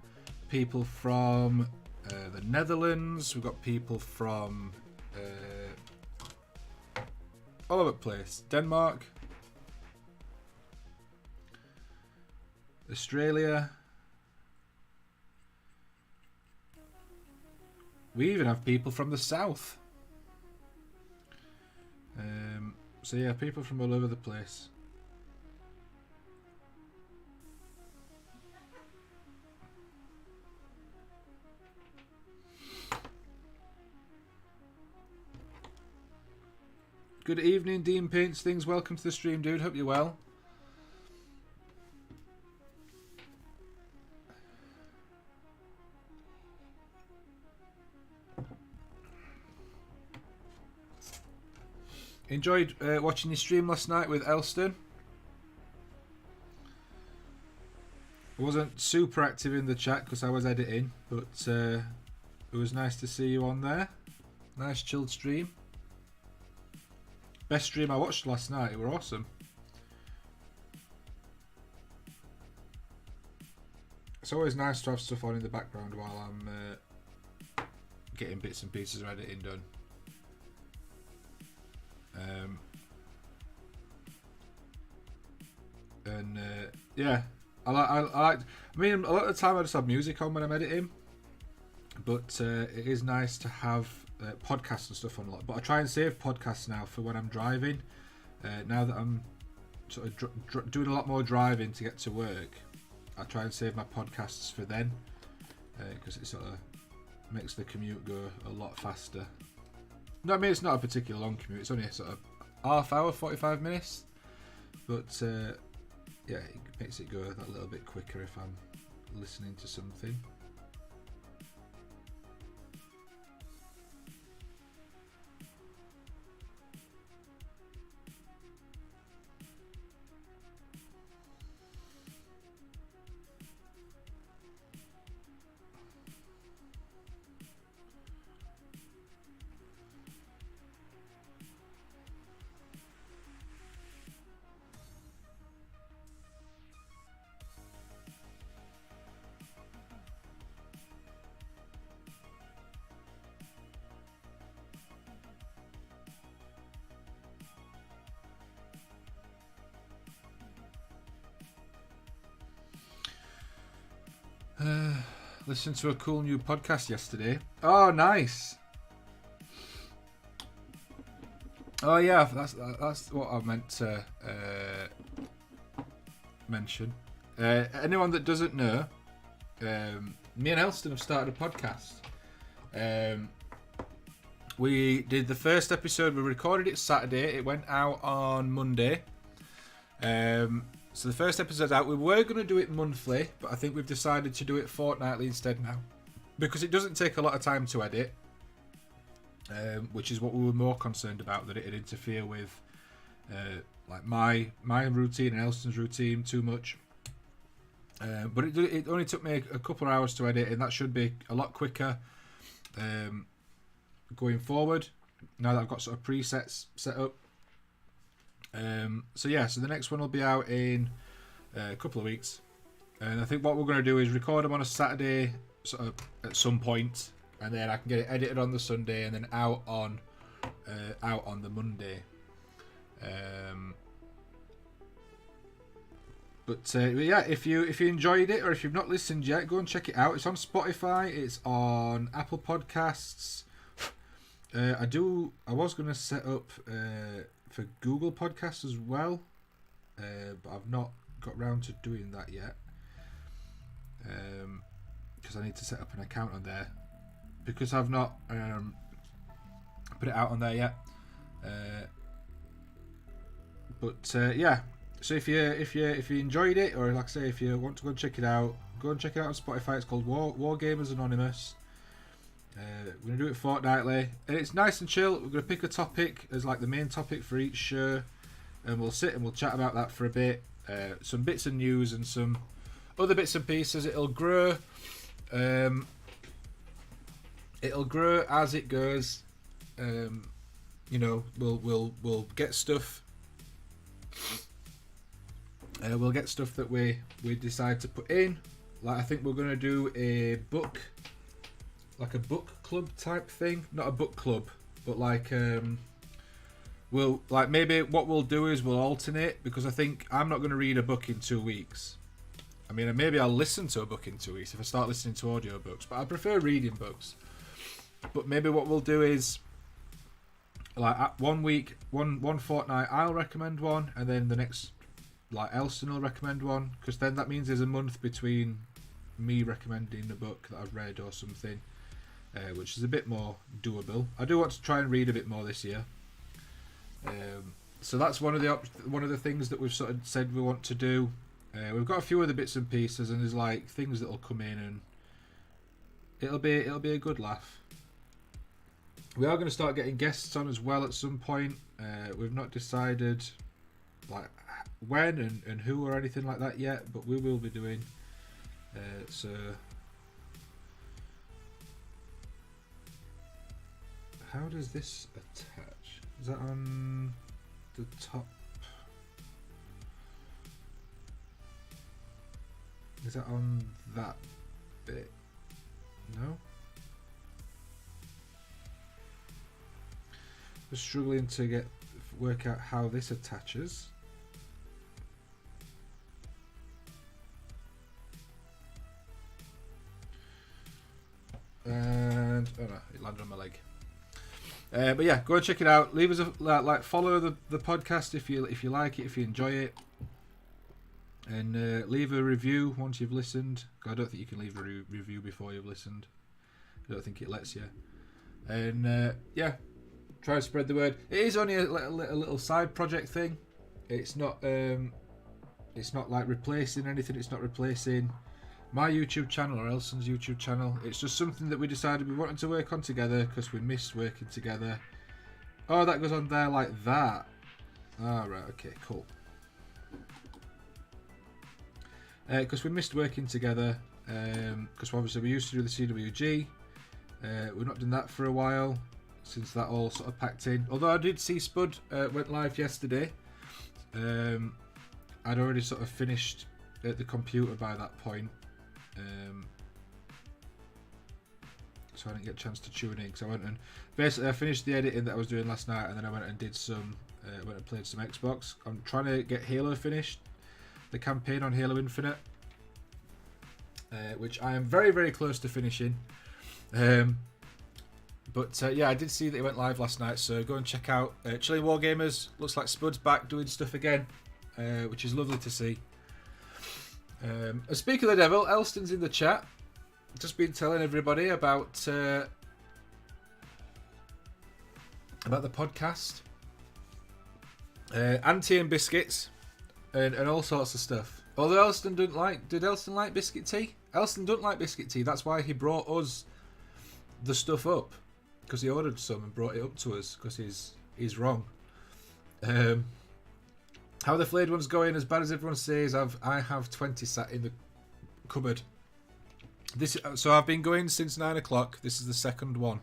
people from the Netherlands. We've got people from all over the place. Denmark, Australia. We even have people from the south. So yeah, people from all over the place. Good evening, Dean Paints Things. Welcome to the stream, dude. Hope you're well. Enjoyed watching your stream last night with Elston. I wasn't super active in the chat because I was editing, but it was nice to see you on there. Nice chilled stream. Best stream I watched last night. It were awesome. It's always nice to have stuff on in the background while I'm getting bits and pieces of editing done. Yeah, I like. I mean, a lot of the time I just have music on when I'm editing, but it is nice to have podcasts and stuff on a lot. But I try and save podcasts now for when I'm driving. Now that I'm sort of doing a lot more driving to get to work, I try and save my podcasts for then, because it sort of makes the commute go a lot faster. No, I mean, it's not a particularly long commute. It's only a sort of half hour, 45 minutes. But yeah, it makes it go that little bit quicker if I'm listening to something. Listened to a cool new podcast yesterday. Oh, nice. Oh yeah, that's what I meant to mention. Anyone that doesn't know, me and Elston have started a podcast. We did the first episode. We recorded it Saturday. It went out on Monday. So the first episode's out. We were going to do it monthly, but I think we've decided to do it fortnightly instead now, because it doesn't take a lot of time to edit, which is what we were more concerned about, that it'd interfere with like my routine and Elston's routine too much. But it only took me a couple of hours to edit, and that should be a lot quicker going forward, now that I've got sort of presets set up. So yeah, so the next one will be out in a couple of weeks, and I think what we're going to do is record them on a Saturday sort of at some point, and then I can get it edited on the Sunday and then out on the Monday. But yeah, if you enjoyed it, or if you've not listened yet, go and check it out. It's on Spotify. It's on Apple Podcasts. I was going to set up for Google Podcasts as well, but I've not got round to doing that yet. Because I need to set up an account on there, because I've not put it out on there yet. But yeah, so if you enjoyed it, or like I say, if you want to go and check it out, go and check it out on Spotify. It's called War Gamers Anonymous. We're gonna do it fortnightly, and it's nice and chill. We're gonna pick a topic as like the main topic for each show, and we'll sit and we'll chat about that for a bit. Some bits of news and some other bits and pieces. It'll grow. It'll grow as it goes. You know, we'll get stuff. We'll get stuff that we decide to put in. Like, I think we're gonna do a book, like a book club type thing. Not a book club, but like we'll like maybe what we'll do is we'll alternate, because I think I'm not gonna read a book in 2 weeks. I mean, maybe I'll listen to a book in 2 weeks if I start listening to audiobooks, but I prefer reading books. But maybe what we'll do is, like, 1 week, one fortnight, I'll recommend one, and then the next, like, Elston will recommend one, because then that means there's a month between me recommending a book that I've read or something, which is a bit more doable. I do want to try and read a bit more this year. So that's one of the things that we've sort of said we want to do. We've got a few other bits and pieces, and there's like things that'll come in, and it'll be a good laugh. We are going to start getting guests on as well at some point. We've not decided like when and who or anything like that yet, but we will be doing. So how does this attach? Is that on the top? Is that on that bit? No? We're struggling to work out how this attaches. And oh no, it landed on my leg. But yeah, go and check it out. Leave us a follow the podcast if you like it, if you enjoy it, and leave a review once you've listened. I don't think you can leave a review before you've listened. I don't think it lets you. And yeah, try to spread the word. It is only a little side project thing. It's not like replacing anything. It's not replacing my YouTube channel or Elson's YouTube channel. It's just something that we decided we wanted to work on together because we missed working together. Oh, that goes on there like that. Right, okay, cool. Because we missed working together. Because obviously we used to do the CWG. We've not done that for a while since that all sort of packed in. Although I did see Spud went live yesterday. I'd already sort of finished at the computer by that point. So I didn't get a chance to tune in. So I went and basically I finished the editing that I was doing last night, and then I went and did some. Went and played some Xbox. I'm trying to get Halo finished, the campaign on Halo Infinite, which I am very, very close to finishing. But yeah, I did see that it went live last night, so go and check out Chilling Wargamers. Looks like Spud's back doing stuff again, which is lovely to see. And speaking of the devil, Elston's in the chat. Just been telling everybody about the podcast, Auntie and biscuits, and all sorts of stuff. Although Elston did Elston like biscuit tea? Elston don't like biscuit tea. That's why he brought us the stuff up, because he ordered some and brought it up to us because he's wrong. How are the Flayed Ones going? As bad as everyone says, I have 20 sat in the cupboard. So I've been going since 9 o'clock. This is the second one.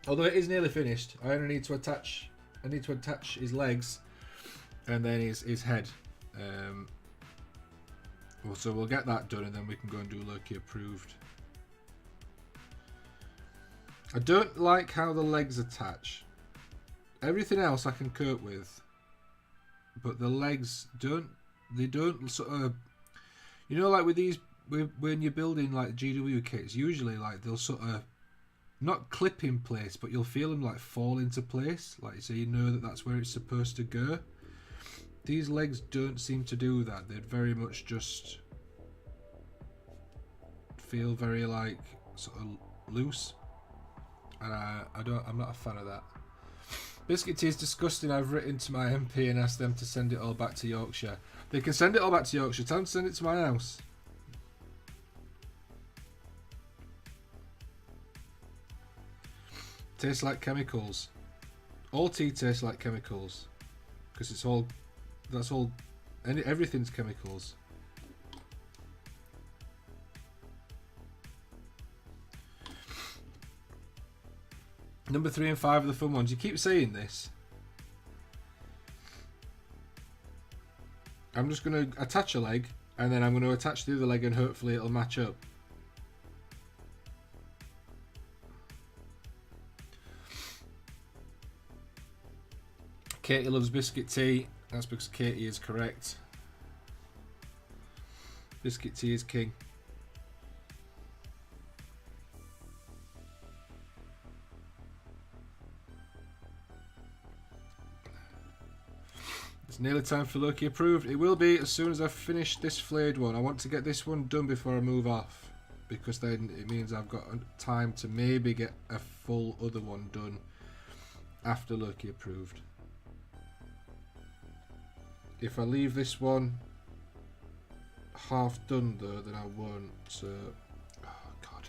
Although it is nearly finished. I only need to attach. I need to attach his legs and then his head. Well, so we'll get that done and then we can go and do Loki Approved. I don't like how the legs attach. Everything else I can cope with, but the legs don't. They don't sort of. You know, like with these, when you're building like GW kits, usually like they'll sort of not clip in place, but you'll feel them like fall into place, like so you know that that's where it's supposed to go. These legs don't seem to do that. They'd very much just feel very like sort of loose, and I'm not a fan of that. Biscuit tea is disgusting. I've written to my MP and asked them to send it all back to Yorkshire. They can send it all back to Yorkshire. Tell them to send it to my house. Tastes like chemicals. All tea tastes like chemicals, because it's all. That's all. Everything's chemicals. Number 3 and 5 are the fun ones. You keep saying this. I'm just going to attach a leg, and then I'm going to attach the other leg, and hopefully it'll match up. Katie loves biscuit tea. That's because Katie is correct. Biscuit tea is king. It's nearly time for Loki Approved. It will be as soon as I've finished this flayed one. I want to get this one done before I move off, because then it means I've got time to maybe get a full other one done after Loki Approved. If I leave this one half done though, then I won't. So, oh god.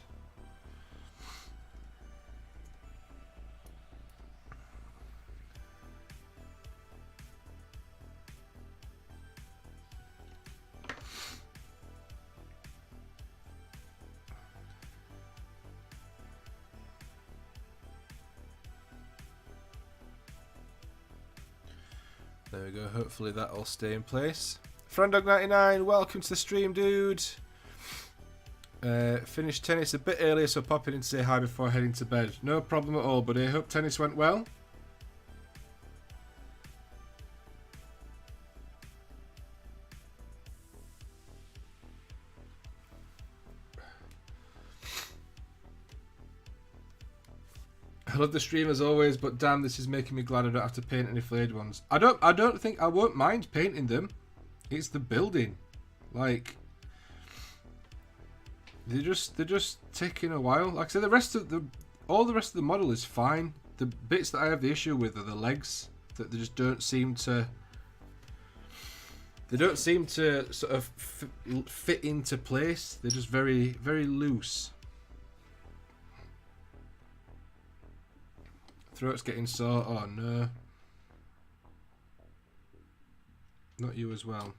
There we go, hopefully that'll stay in place. Frienddog99, welcome to the stream, dude. Finished tennis a bit earlier, so popping in to say hi before heading to bed. No problem at all, buddy. Hope tennis went well. I love the stream as always, but damn, this is making me glad I don't have to paint any flayed ones. I don't think I won't mind painting them. It's the building, like they're just taking a while. Like I said, all the rest of the model is fine. The bits that I have the issue with are the legs, that they just don't seem to. They don't seem to sort of fit into place. They're just very, very loose. Throat's getting sore. Oh no. Not you as well.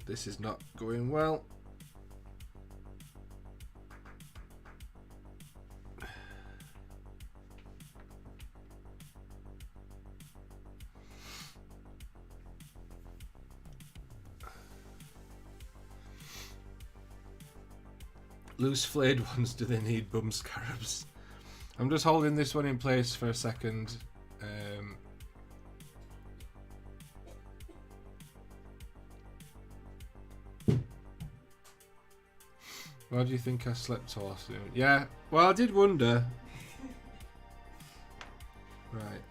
This is not going well. Loose flayed ones, do they need bum scarabs? I'm just holding this one in place for a second. Why do you think I slept so soon? Yeah, well, I did wonder. Right.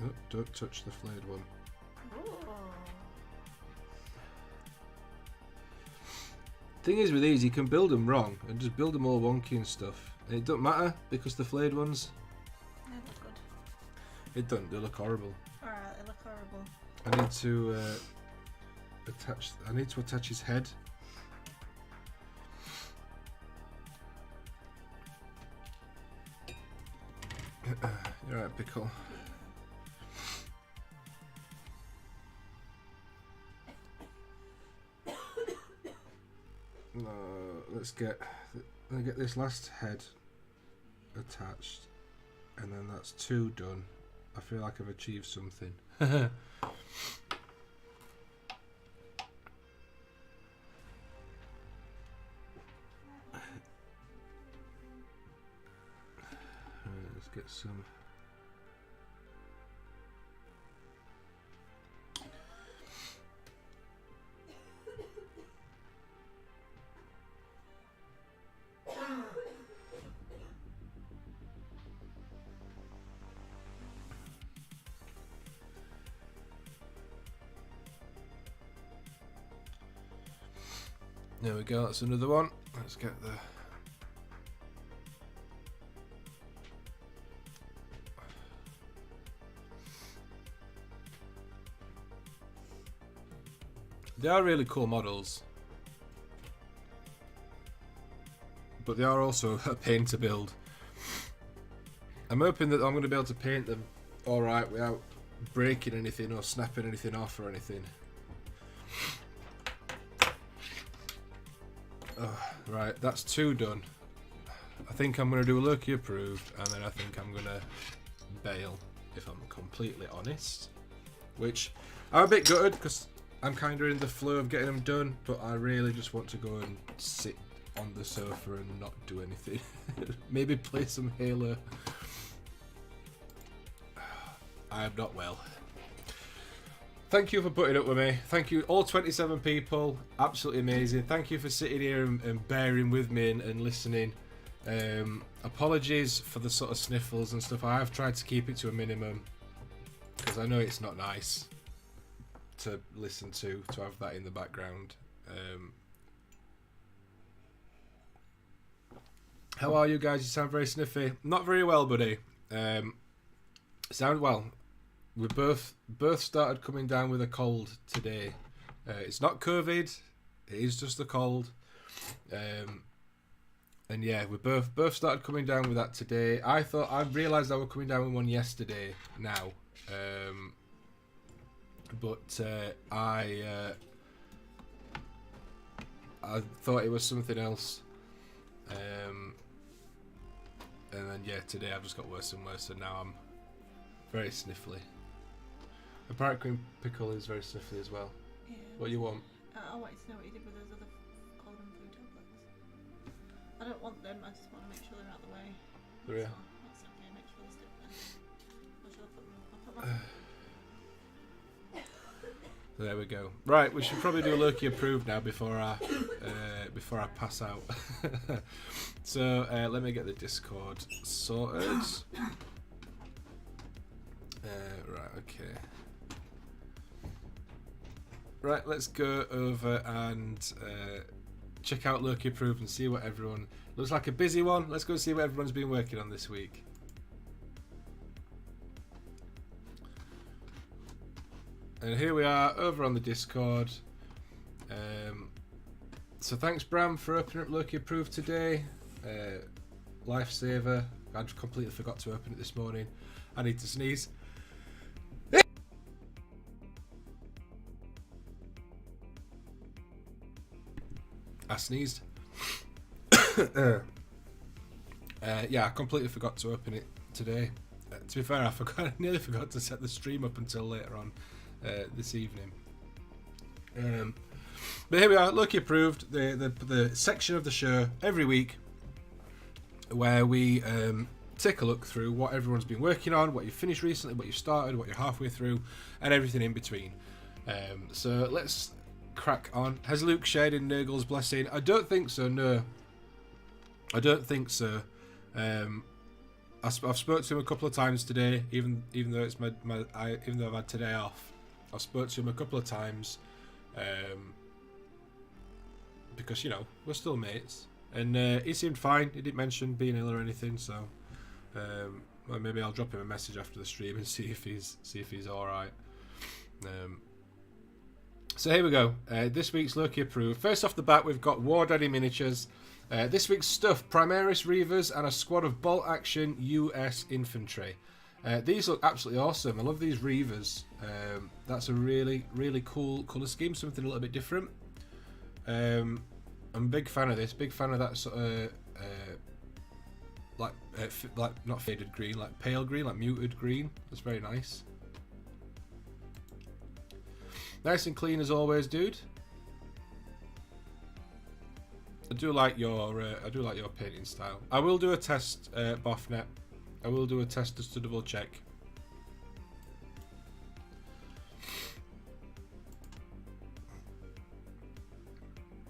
Oh, don't touch the flayed one. Thing is with these, you can build them wrong and just build them all wonky and stuff. And it don't matter because the flayed ones, They look good. it don't. They look horrible. Alright, they look horrible. I need to attach. I need to attach his head. You're right, Pickle. No, let's get this last head attached, and then that's 2 done. I feel like I've achieved something. Let's get some. There we go, that's another one. Let's get the... They are really cool models. But they are also a pain to build. I'm hoping that I'm going to be able to paint them alright without breaking anything or snapping anything off or anything. Right, that's 2 done. I think I'm going to do a Loki Approved, and then I think I'm going to bail, if I'm completely honest. Which, I'm a bit gutted, because I'm kind of in the flow of getting them done, but I really just want to go and sit on the sofa and not do anything. Maybe play some Halo. I am not well. Thank you for putting up with me. Thank you, all 27 people. Absolutely amazing. Thank you for sitting here and bearing with me and listening. Apologies for the sort of sniffles and stuff. I have tried to keep it to a minimum because I know it's not nice to listen to have that in the background. How are you guys? You sound very sniffy. Not very well, buddy. Sound well. We both started coming down with a cold today. It's not COVID. It is just a cold. And yeah, we both started coming down with that today. I realised I was coming down with one yesterday. Now, but I thought it was something else. And then yeah, today I've just got worse and worse, and now I'm very sniffly. Apparently Pickle is very sniffly as well. Yeah. What you want? I wanted to know what you did with those other cold and flu tablets. I don't want them, I just want to make sure they're out of the way. Yeah. That's okay, make sure they stick there. Or shall I put them? I'll put my... There we go. Right, we should probably do a Loki Approved now before I pass out. So let me get the Discord sorted. Right, okay. Right, let's go over and check out Loki Approved and see what everyone... Looks like a busy one. Let's go see what everyone's been working on this week. And here we are over on the Discord. So thanks, Bram, for opening up Loki Approved today. Lifesaver. I completely forgot to open it this morning. I need to sneeze. I sneezed. Yeah, I completely forgot to open it today. To be fair, I nearly forgot to set the stream up until later on this evening. But here we are, Loki Approved, the section of the show every week where we take a look through what everyone's been working on, what you've finished recently, what you've started, what you're halfway through, and everything in between. So let's crack on. Has Luke shared in Nurgle's blessing? I don't think so, no. I don't think so. I've spoke to him a couple of times today, even though it's even though I've had today off. I've spoke to him a couple of times. because, you know, we're still mates. And he seemed fine. He didn't mention being ill or anything, so well, maybe I'll drop him a message after the stream and see if he's all right. So here we go. This week's Loki Approved. First off the bat, we've got War Daddy miniatures. This week's stuff: Primaris Reavers and a squad of bolt action US infantry. These look absolutely awesome. I love these Reavers. That's a really, really cool colour scheme. Something a little bit different. I'm a big fan of this. Big fan of that sort of like not faded green, like pale green, like muted green. That's very nice. Nice and clean as always, dude. I do like your painting style. I will do a test, Boffnet. I will do a test just to double check.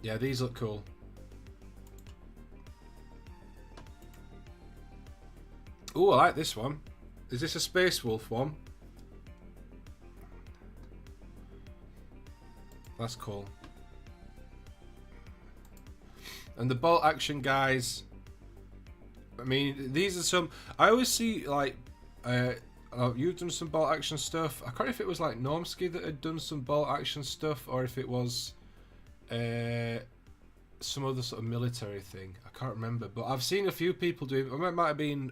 Yeah, these look cool. Ooh, I like this one. Is this a Space Wolf one? That's cool. And the bolt action guys, I mean, these are some. I always see like, you've done some bolt action stuff. I can't remember if it was like Normsky that had done some bolt action stuff, or if it was some other sort of military thing. I can't remember, but I've seen a few people doing. It might have been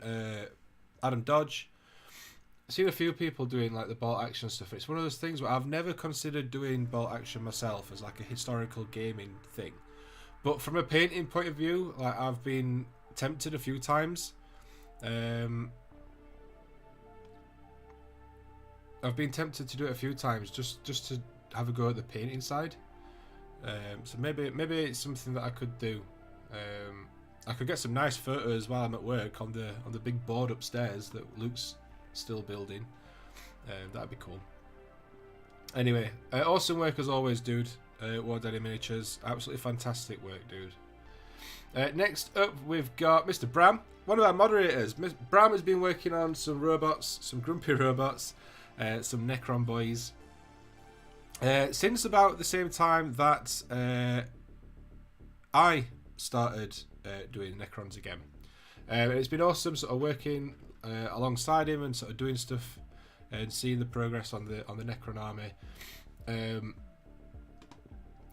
Adam Dodge. I've seen a few people doing like the bolt action stuff. It's one of those things where I've never considered doing bolt action myself as like a historical gaming thing. But from a painting point of view, like I've been tempted a few times. I've been tempted to do it a few times just to have a go at the painting side. So maybe it's something that I could do. I could get some nice photos while I'm at work on the big board upstairs that Luke's still building. That'd be cool. Anyway, awesome work as always, dude. War Daddy Miniatures, absolutely fantastic work, dude. Next up, we've got Mr. Bram, one of our moderators. Bram has been working on some robots, some grumpy robots, some Necron boys, since about the same time that I started doing Necrons again. It's been awesome, sort of working alongside him and sort of doing stuff and seeing the progress on the Necron army.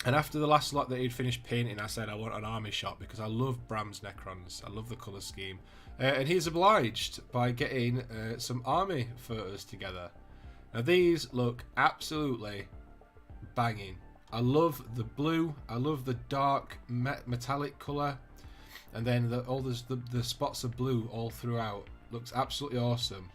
And after the last lot that he'd finished painting, I said I want an army shot because I love Bram's Necrons. I love the colour scheme. And he's obliged by getting some army photos together. Now these look absolutely banging. I love the blue. I love the dark metallic colour. And then all the spots of blue all throughout. Looks absolutely awesome.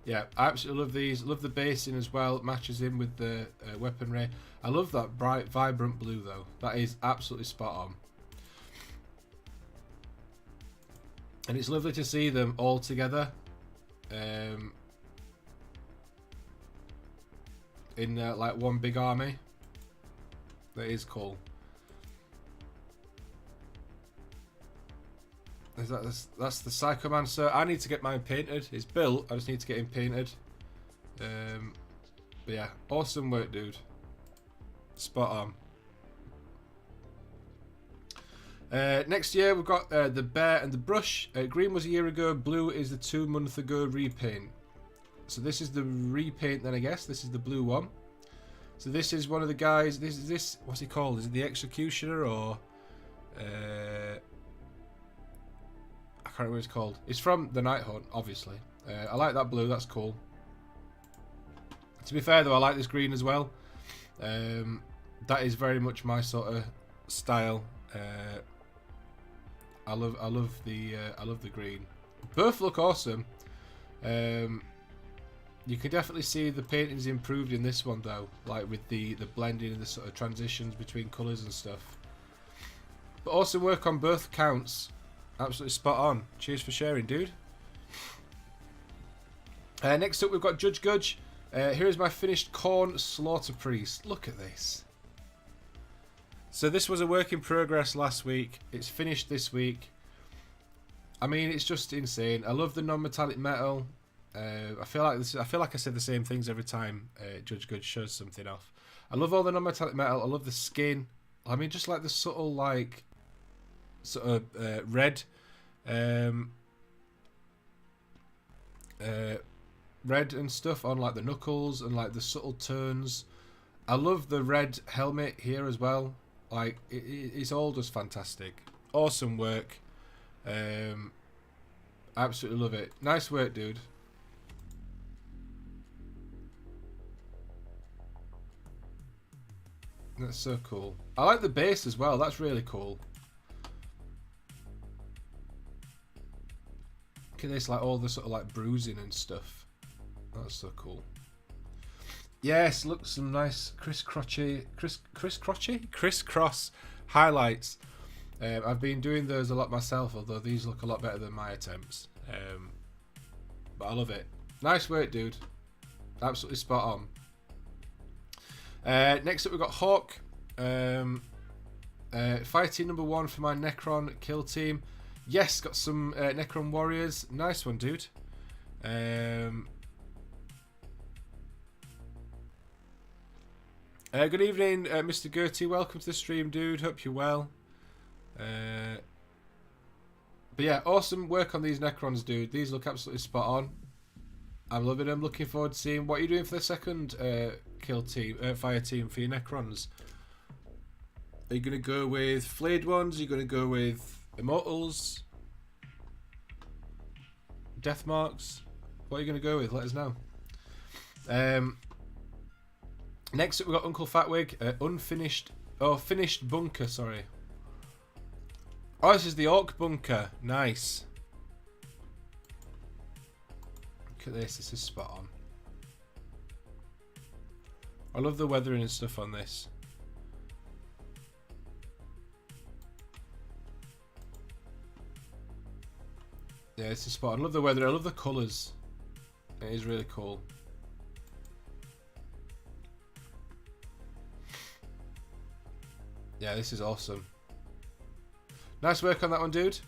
Yeah, I absolutely love these. Love the basing as well. It matches in with the weaponry. I love that bright, vibrant blue though. That is absolutely spot on. And it's lovely to see them all together. In like one big army. That is cool. That's the Psychomancer. I need to get mine painted. It's built. I just need to get him painted. But yeah, awesome work, dude. Spot on. Next year we've got the Bear and the Brush. Green was a year ago. Blue is the 2 month ago repaint. So this is the repaint then, I guess. This is the blue one. So this is one of the guys. This what's he called? Is it the Executioner or? I can't remember what it's called. It's from the Night Hunt, obviously. I like that blue. That's cool. To be fair though, I like this green as well. That is very much my sort of style. I love the green. Both look awesome. You can definitely see the painting's improved in this one though, like with the blending and the sort of transitions between colours and stuff. But awesome work on both counts. Absolutely spot on. Cheers for sharing, dude. Next up we've got Judge Gudge. Here is my finished Khorne Slaughter Priest. Look at this. So this was a work in progress last week. It's finished this week. I mean, it's just insane. I love the non-metallic metal. I feel like I say the same things every time Judge Good shows something off. I love all the non-metallic metal. I love the skin. I mean, just like the subtle, like, sort of red, red and stuff on like the knuckles and like the subtle turns. I love the red helmet here as well. Like, it's all just fantastic. Awesome work. Absolutely love it. Nice work, dude. That's so cool. I like the bass as well. That's really cool. Look at this, like all the sort of like bruising and stuff. That's so cool. Yes, look, some nice crisscross highlights. I've been doing those a lot myself, although these look a lot better than my attempts. But I love it. Nice work, dude. Absolutely spot on. Next up, we've got Hawk. Fighting number 1 for my Necron kill team. Yes, got some Necron warriors. Nice one, dude. Good evening, Mr. Gertie. Welcome to the stream, dude. Hope you're well. But yeah, awesome work on these Necrons, dude. These look absolutely spot on. I'm loving them. Looking forward to seeing what you're doing for the second kill team, fire team for your Necrons. Are you going to go with Flayed Ones? Are you going to go with Immortals? Death Marks? What are you going to go with? Let us know. Next up, we've got Uncle Fatwig. Finished Bunker, sorry. Oh, this is the Orc Bunker. Nice. Look at this. This is spot on. I love the weathering and stuff on this. Yeah, this is spot on. I love the weather. I love the colours. It is really cool. Yeah, this is awesome. Nice work on that one, dude.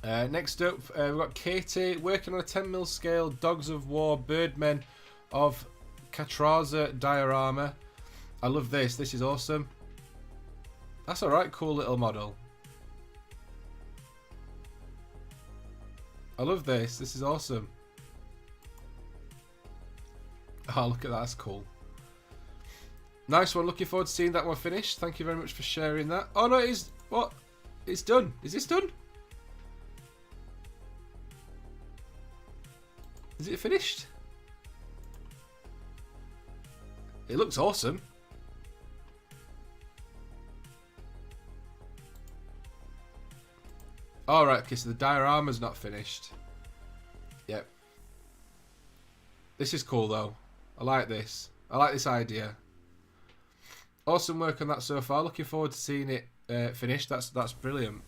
Next up, we've got Katie working on a 10mm scale Dogs of War Birdmen of Catraza diorama. I love this. This is awesome. That's alright. Cool little model. I love this. This is awesome. Oh, look at that. That's cool. Nice one. Looking forward to seeing that one finished. Thank you very much for sharing that. Oh, no, it is... What? It's done. Is this done? Is it finished? It looks awesome. Alright, okay, so the diorama's not finished. Yep. This is cool, though. I like this. I like this idea. Awesome work on that so far. Looking forward to seeing it finished. That's brilliant.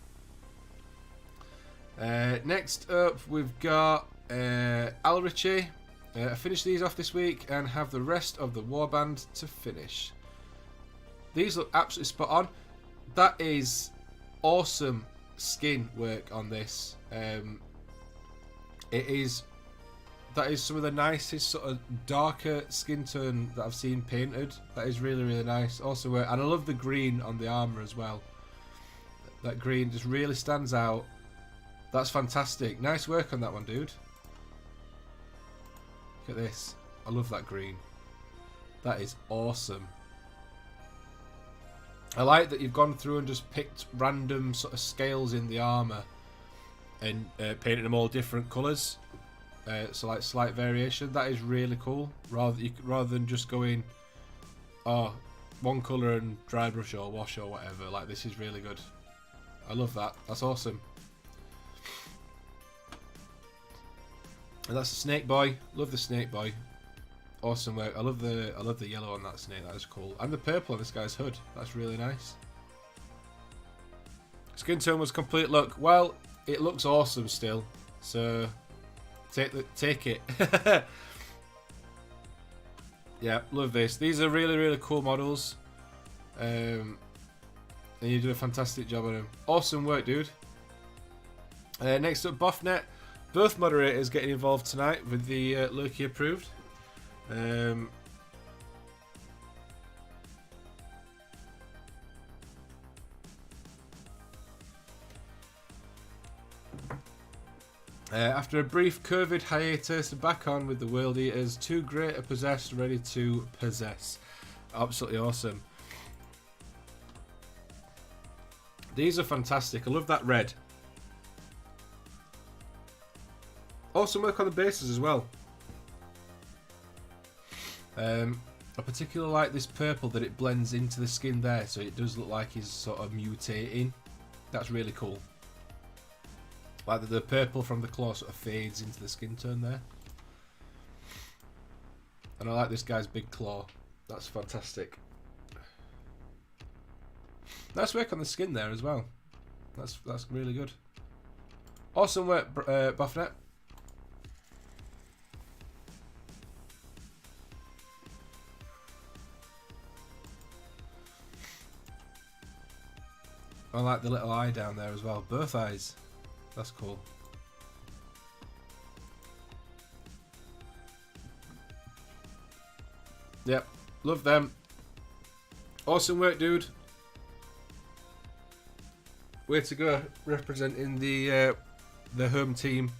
Next up, we've got Al Ritchie. I finished these off this week and have the rest of the warband to finish. These look absolutely spot on. That is awesome skin work on this. That is some of the nicest sort of darker skin tone that I've seen painted. That is really, really nice. Also, and I love the green on the armour as well. That green just really stands out. That's fantastic. Nice work on that one, dude. Look at this. I love that green. That is awesome. I like that you've gone through and just picked random sort of scales in the armour and painted them all different colours. So like slight variation. That is really cool. Rather than just going, oh, one colour and dry brush or wash or whatever. Like, this is really good. I love that. That's awesome. And that's the Snake Boy. Love the Snake Boy. Awesome work. I love the yellow on that snake. That is cool. And the purple on this guy's hood. That's really nice. Skin tone was complete look. Well, it looks awesome still. So take it. Yeah, love this. These are really, really cool models. And you did a fantastic job on them. Awesome work, dude. Next up, Boffnet. Both moderators getting involved tonight with the Loki Approved. After a brief COVID hiatus, back on with the World Eaters. Too great a possessed, ready to possess. Absolutely awesome. These are fantastic. I love that red. Awesome work on the bases as well. I particularly like this purple that it blends into the skin there, so it does look like he's sort of mutating. That's really cool. Like the purple from the claw sort of fades into the skin tone there. And I like this guy's big claw. That's fantastic. Nice work on the skin there as well. That's really good. Awesome work, Buffnet. I like the little eye down there as well. Both eyes. That's cool. Yep, love them. Awesome work, dude. Way to go, representing the home team.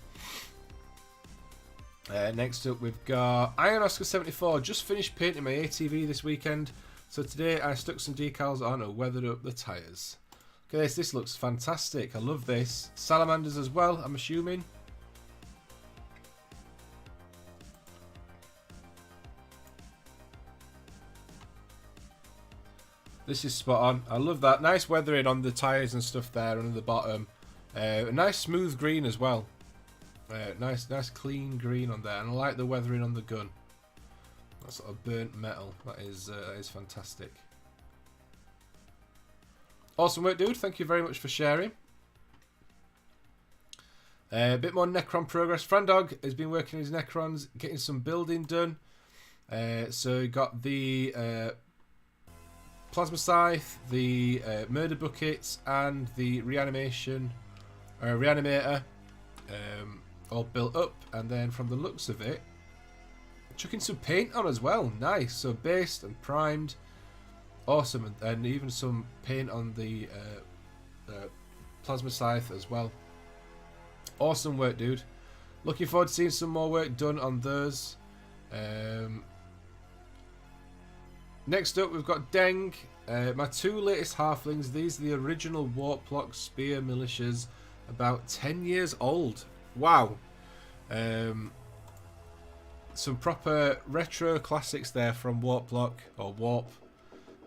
Next up, we've got Iron Oscar 74. Just finished painting my ATV this weekend, so today I stuck some decals on and weathered up the tyres. Look at this. This looks fantastic. I love this. Salamanders as well, I'm assuming. This is spot on. I love that. Nice weathering on the tyres and stuff there under the bottom. A nice smooth green as well. Nice clean green on there. And I like the weathering on the gun. That sort of burnt metal. That is fantastic. Awesome work, dude. Thank you very much for sharing. A bit more Necron progress. Frandog has been working his Necrons, getting some building done. So he got the Plasma Scythe, the Murder Buckets, and the Reanimator all built up. And then from the looks of it, chucking some paint on as well. Nice. So based and primed. Awesome, and even some paint on the Plasma Scythe as well. Awesome work, dude. Looking forward to seeing some more work done on those. Next up, we've got Deng. My two latest halflings. These are the original Warplock Spear Militias, about 10 years old. Wow. Some proper retro classics there from Warplock, or Warp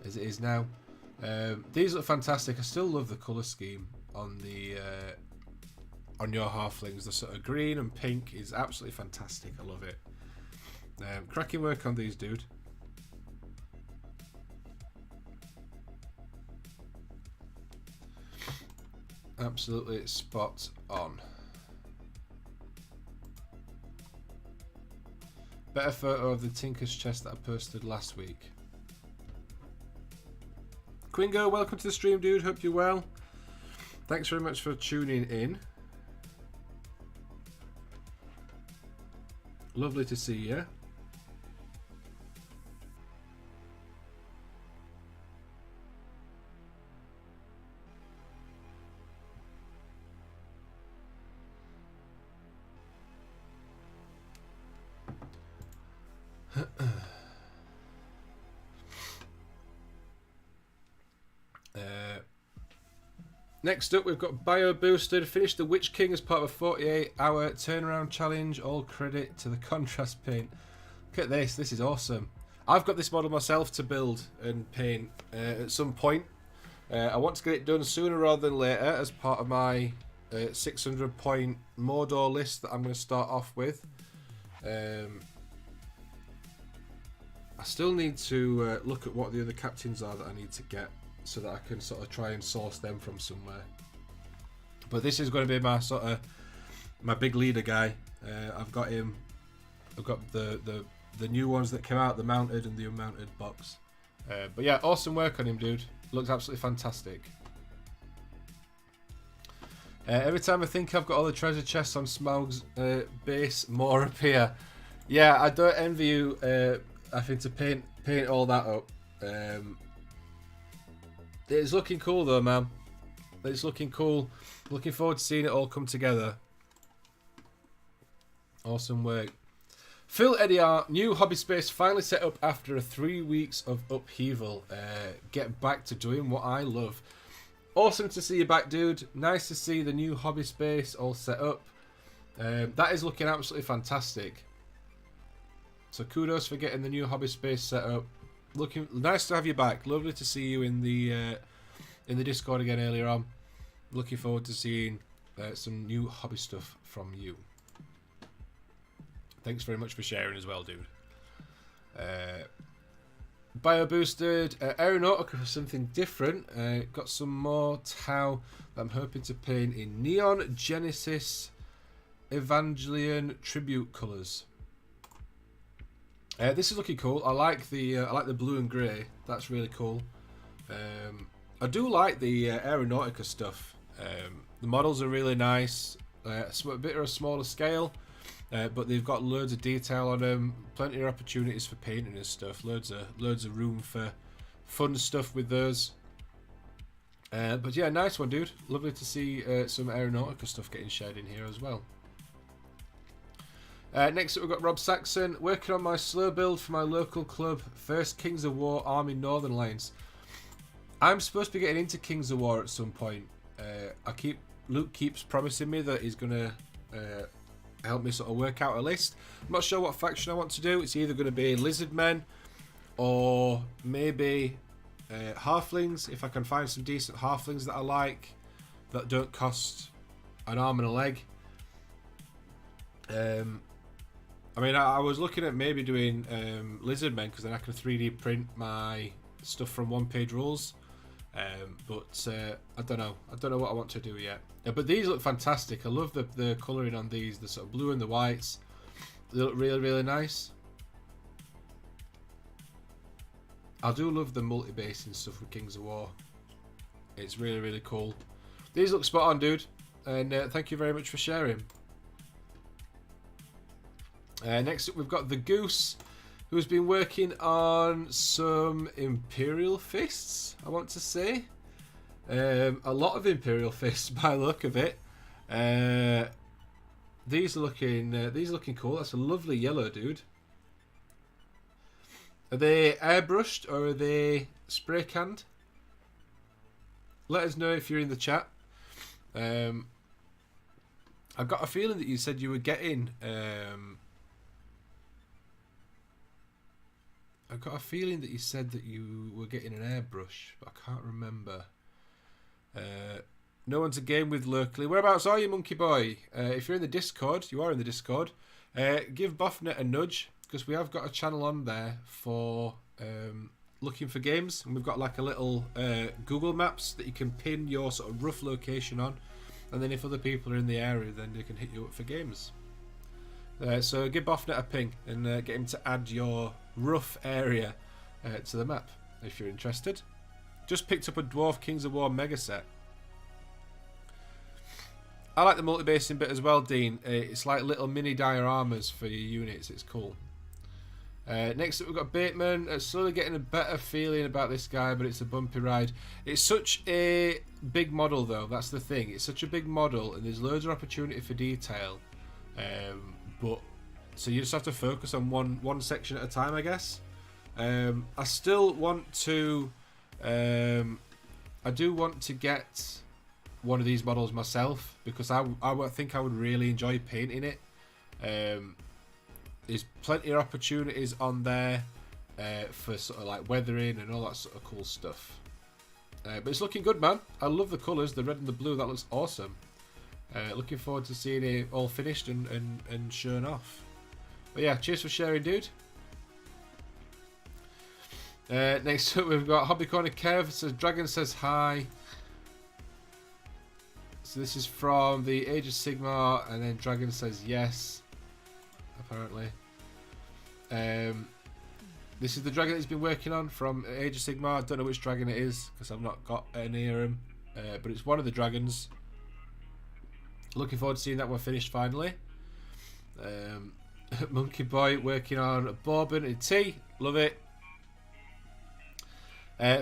as it is now. These look fantastic. I still love the colour scheme on the on your halflings. The sort of green and pink is absolutely fantastic. I love it. Cracking work on these, dude. Absolutely spot on. Better photo of the Tinker's chest that I posted last week. Quingo, welcome to the stream, dude. Hope you're well. Thanks very much for tuning in. Lovely to see you. Next up, we've got Bio Boosted. Finished the Witch King as part of a 48-hour turnaround challenge. All credit to the contrast paint. Look at this. This is awesome. I've got this model myself to build and paint at some point. I want to get it done sooner rather than later as part of my 600-point Mordor list that I'm going to start off with. I still need to look at what the other captains are that I need to get, so that I can sort of try and source them from somewhere. But this is going to be my sort of my big leader guy. I've got him. I've got the new ones that came out, the mounted and the unmounted box. But yeah, awesome work on him, dude. Looks absolutely fantastic. Every time I think I've got all the treasure chests on Smaug's base, more appear. Yeah, I don't envy you having to paint all that up. It's looking cool though, man. It's looking cool. Looking forward to seeing it all come together. Awesome work. Phil Ediar, new hobby space finally set up after 3 weeks of upheaval. Get back to doing what I love. Awesome to see you back, dude. Nice to see the new hobby space all set up. That is looking absolutely fantastic. So kudos for getting the new hobby space set up. Looking nice to have you back. Lovely to see you in the Discord again earlier on. Looking forward to seeing some new hobby stuff from you. Thanks very much for sharing as well, dude. Bio boosted Aeronautica for something different. Got some more Tau that I'm hoping to paint in Neon Genesis Evangelion tribute colours. This is looking cool. I like the blue and grey. That's really cool. I do like the Aeronautica stuff. The models are really nice. A bit of a smaller scale. But they've got loads of detail on them, plenty of opportunities for painting and stuff, loads of room for fun stuff with those. But yeah, nice one, dude. Lovely to see some Aeronautica stuff getting shared in here as well. Next up, we've got Rob Saxon, working on my slow build for my local club, First Kings of War Army Northern Alliance. I'm supposed to be getting into Kings of War at some point. Luke keeps promising me that he's gonna help me sort of work out a list. I'm not sure what faction I want to do. It's either going to be Lizardmen or maybe Halflings, if I can find some decent Halflings that I like that don't cost an arm and a leg. I mean, I was looking at maybe doing Lizardmen because then I can 3D print my stuff from one-page rules. But I don't know. I don't know what I want to do yet. But these look fantastic. I love the colouring on these. The sort of blue and the whites. They look really, really nice. I do love the multi-basing stuff with Kings of War. It's really, really cool. These look spot on, dude. And thank you very much for sharing. Next up, we've got the Goose, who's been working on some Imperial Fists, I want to say. A lot of Imperial Fists by the look of it. These are looking cool. That's a lovely yellow, dude. Are they airbrushed or are they spray canned? Let us know if you're in the chat. I've got a feeling that you said you were getting I've got a feeling that you said that you were getting an airbrush, but I can't remember. No one's a game with locally. Whereabouts are you, Monkey Boy? If you're in the Discord, you are in the Discord. Give Boffnet a nudge, because we have got a channel on there for looking for games, and we've got like a little Google Maps that you can pin your sort of rough location on, and then if other people are in the area, then they can hit you up for games. So give Boffnet a ping and get him to add your rough area to the map if you're interested. Just picked up a Dwarf Kings of War mega set. I like the multi-basing bit as well, Dean. It's like little mini dioramas for your units. It's cool. Next up, we've got Bateman. Slowly getting a better feeling about this guy, but it's a bumpy ride. It's such a big model, though. That's the thing. It's such a big model, and there's loads of opportunity for detail. But so you just have to focus on one section at a time, I guess. I still want to. I do want to get one of these models myself because I think I would really enjoy painting it. There's plenty of opportunities on there for sort of like weathering and all that sort of cool stuff. But it's looking good, man. I love the colours, the red and the blue. That looks awesome. Looking forward to seeing it all finished and shown off. But yeah, cheers for sharing, dude. Next up, we've got Hobby Corner Kev. It says Dragon says hi. So this is from the Age of Sigmar, and then Dragon says yes. Apparently, this is the dragon that he's been working on from Age of Sigmar. I don't know which dragon it is because I've not got near him, but it's one of the dragons. Looking forward to seeing that one finished finally. Monkey Boy working on a bourbon and tea. Love it.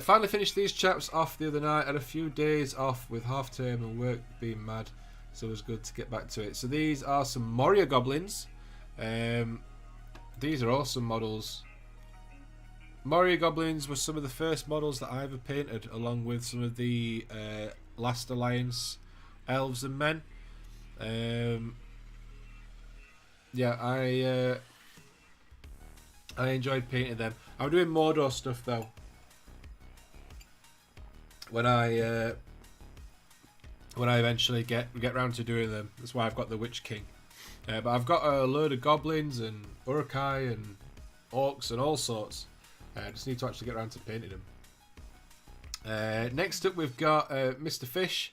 Finally finished these chaps off the other night. Had a few days off with half term and work being mad, so it was good to get back to it. So these are some Moria Goblins. These are awesome models. Moria Goblins were some of the first models that I ever painted, along with some of the Last Alliance elves and men. Yeah, I enjoyed painting them. I'm doing Mordor stuff though. When I eventually get round to doing them, that's why I've got the Witch King. But I've got a load of goblins and Urukai and orcs and all sorts. I just need to actually get around to painting them. Next up, we've got Mr. Fish.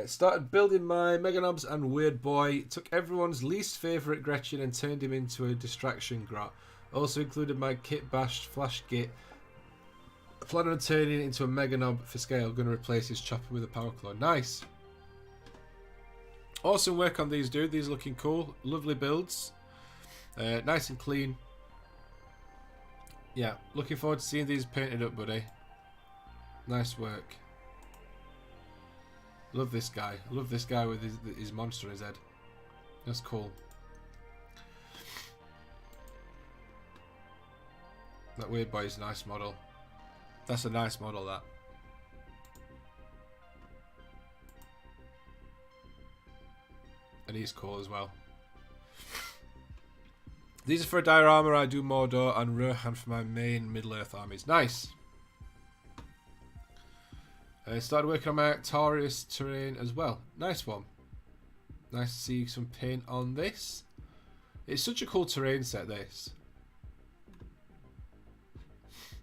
Started building my Mega Knobs and Weird Boy. Took everyone's least favourite Gretchen and turned him into a distraction grot. Also included my Kit Bashed Flash Git. Plan on turning it into a Mega Knob for scale. Going to replace his chopper with a Power Claw. Nice. Awesome work on these, dude. These are looking cool. Lovely builds. Nice and clean. Yeah, looking forward to seeing these painted up, buddy. Nice work. Love this guy. Love this guy with his monster on his head. That's cool. That Weird Boy is a nice model. That's a nice model, that. And he's cool as well. These are for a diorama. I do Mordor and Rohan for my main Middle-earth armies. Nice. I started working on my Arcturus terrain as well. Nice one. Nice to see some paint on this. It's such a cool terrain set, this.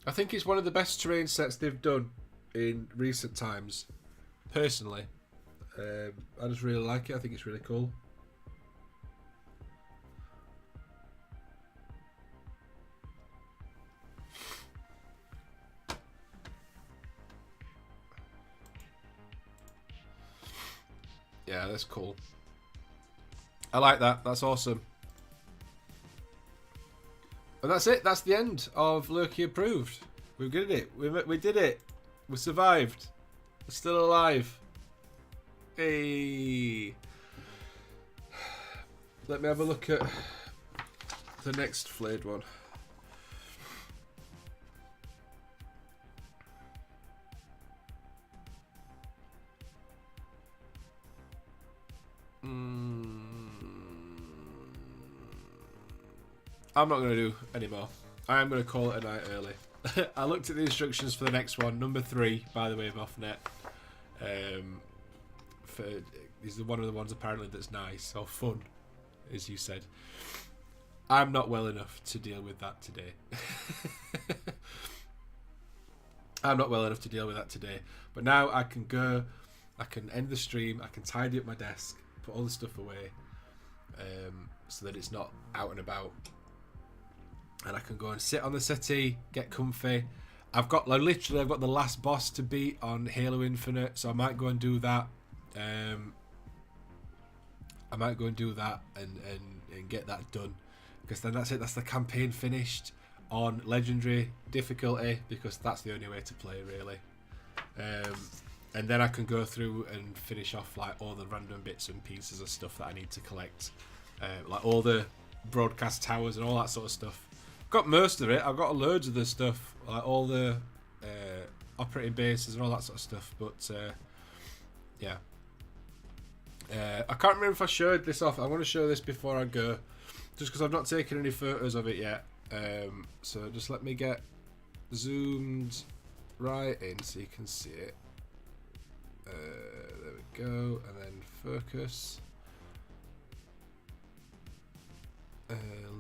I think it's one of the best terrain sets they've done in recent times. Personally. I just really like it. I think it's really cool. Yeah, that's cool. I like that. That's awesome. And that's it. That's the end of Loki Approved. We did it. We did it. We survived. We're still alive. Hey. Let me have a look at the next Flayed one. I'm not going to do any more. I am going to call it a night early. I looked at the instructions for the next one, number 3, by the way, of Offnet. Is one of the ones apparently that's nice or fun, as you said. I'm not well enough to deal with that today. I'm not well enough to deal with that today. But now I can go, I can end the stream, I can tidy up my desk, put all the stuff away, so that it's not out and about. And I can go and sit on the settee, get comfy. I've got literally the last boss to beat on Halo Infinite, so I might go and do that. I might go and do that and get that done, because then that's it. That's the campaign finished on Legendary difficulty, because that's the only way to play, really. And then I can go through and finish off like all the random bits and pieces of stuff that I need to collect, like all the broadcast towers and all that sort of stuff. Got most of it. I've got loads of the stuff, like all the operating bases and all that sort of stuff. But yeah, I can't remember if I showed this off. I want to show this before I go, just because I've not taken any photos of it yet. So just let me get zoomed right in so you can see it. There we go, and then focus.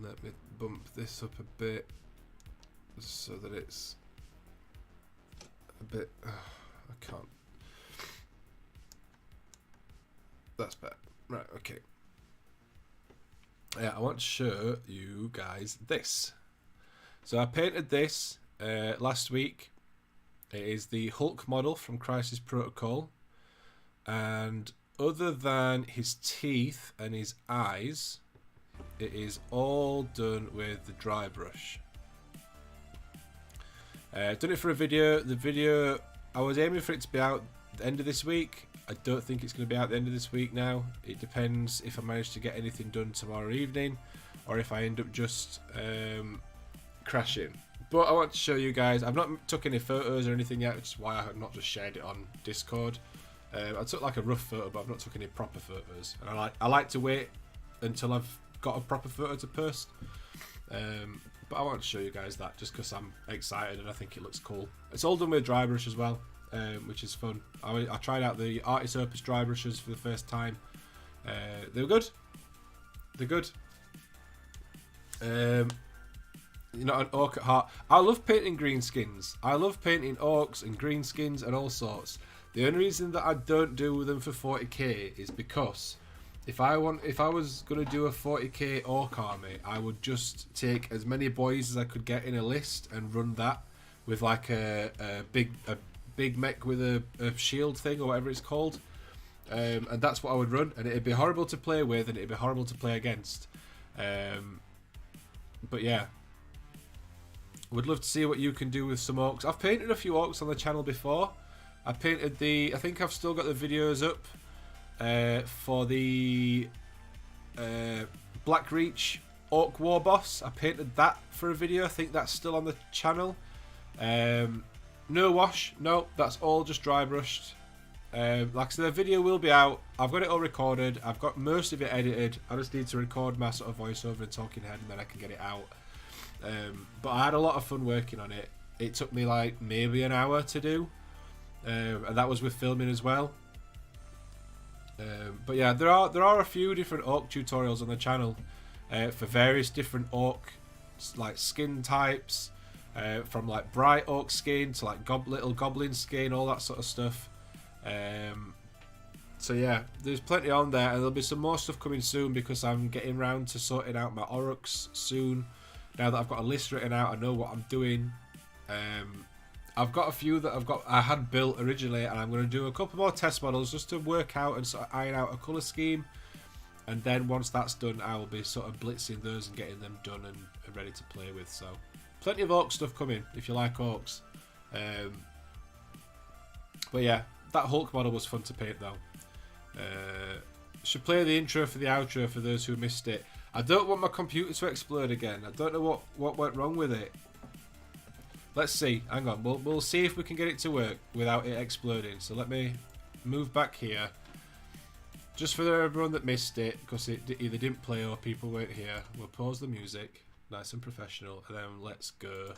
Let me bump this up a bit so that it's a bit. I can't. That's better. Right, okay. Yeah, I want to show you guys this. So I painted this last week. It is the Hulk model from Crisis Protocol, and other than his teeth and his eyes, it is all done with the dry brush. Done it for a video. The video, I was aiming for it to be out the end of this week. I don't think it's going to be out the end of this week now. It depends if I manage to get anything done tomorrow evening, or if I end up just crashing. But I want to show you guys. I've not took any photos or anything yet, which is why I have not just shared it on Discord. I took like a rough photo, but I've not took any proper photos. And I like to wait until I've got a proper photo to post. But I want to show you guys that just because I'm excited and I think it looks cool. It's all done with dry brush as well, which is fun. I tried out the Artist Opus dry brushes for the first time. They were good. They're good. You're not an orc at heart. I love painting green skins. I love painting orcs and green skins and all sorts. The only reason that I don't do them for 40k is because if I was going to do a 40k orc army, I would just take as many boys as I could get in a list and run that with like a big mech with a shield thing or whatever it's called. And that's what I would run, and it'd be horrible to play with and it'd be horrible to play against. But yeah, would love to see what you can do with some orcs. I've painted a few orcs on the channel before. I painted I think I've still got the videos up for the Blackreach Orc War Boss. I painted that for a video. I think that's still on the channel. No wash. No, that's all just dry brushed. Like I said, the video will be out. I've got it all recorded. I've got most of it edited. I just need to record my sort of voiceover and talking head, and then I can get it out. But I had a lot of fun working on it. It took me like maybe an hour to do, and that was with filming as well. But yeah, there are a few different orc tutorials on the channel for various different orc like skin types, from like bright orc skin to like little goblin skin, all that sort of stuff. So yeah, there's plenty on there, and there'll be some more stuff coming soon because I'm getting round to sorting out my Aurochs soon. Now that I've got a list written out, I know what I'm doing. I've got a few that I had built originally, and I'm going to do a couple more test models just to work out and sort of iron out a colour scheme. And then once that's done, I will be sort of blitzing those and getting them done and ready to play with. So plenty of orc stuff coming if you like orcs. But yeah, that Hulk model was fun to paint though. Should play the intro for the outro for those who missed it. I don't want my computer to explode again. I don't know what went wrong with it. Let's see. Hang on. We'll see if we can get it to work without it exploding. So let me move back here. Just for everyone that missed it, because it either didn't play or people weren't here. We'll pause the music. Nice and professional. And then let's go.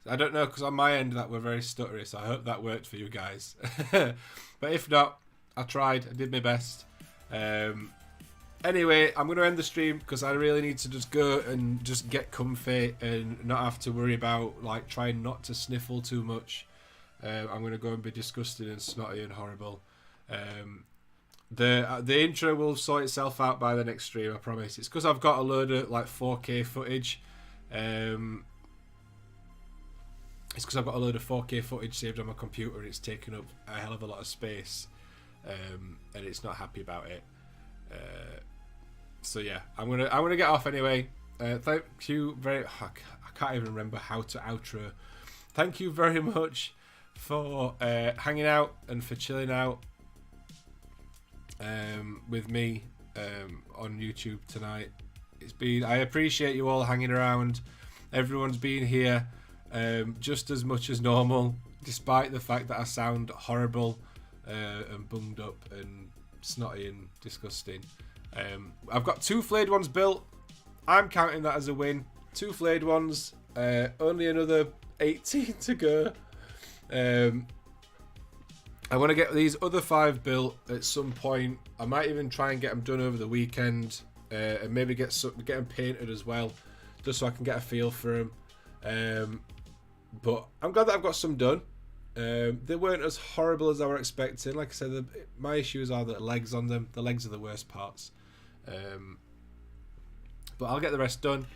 I don't know, because on my end that were very stuttery, so I hope that worked for you guys. But if not, I tried. I did my best. Anyway, I'm going to end the stream because I really need to just go and just get comfy and not have to worry about like trying not to sniffle too much. I'm going to go and be disgusting and snotty and horrible. The intro will sort itself out by the next stream, I promise. It's because I've got a load of like 4K footage. It's because I've got a load of 4K footage saved on my computer and it's taken up a hell of a lot of space, and it's not happy about it. So yeah, I'm gonna get off anyway. Thank you I can't even remember how to outro. Thank you very much for hanging out and for chilling out with me on YouTube tonight. I appreciate you all hanging around. Everyone's been here. Just as much as normal, despite the fact that I sound horrible and bunged up and snotty and disgusting. I've got 2 Flayed Ones built. I'm counting that as a win. 2 Flayed Ones. Only another 18 to go. I want to get these other 5 built at some point. I might even try and get them done over the weekend, and maybe get them painted as well, just so I can get a feel for them. But I'm glad that I've got some done. They weren't as horrible as I were expecting. Like I said, my issues are the legs on them. The legs are the worst parts. But I'll get the rest done.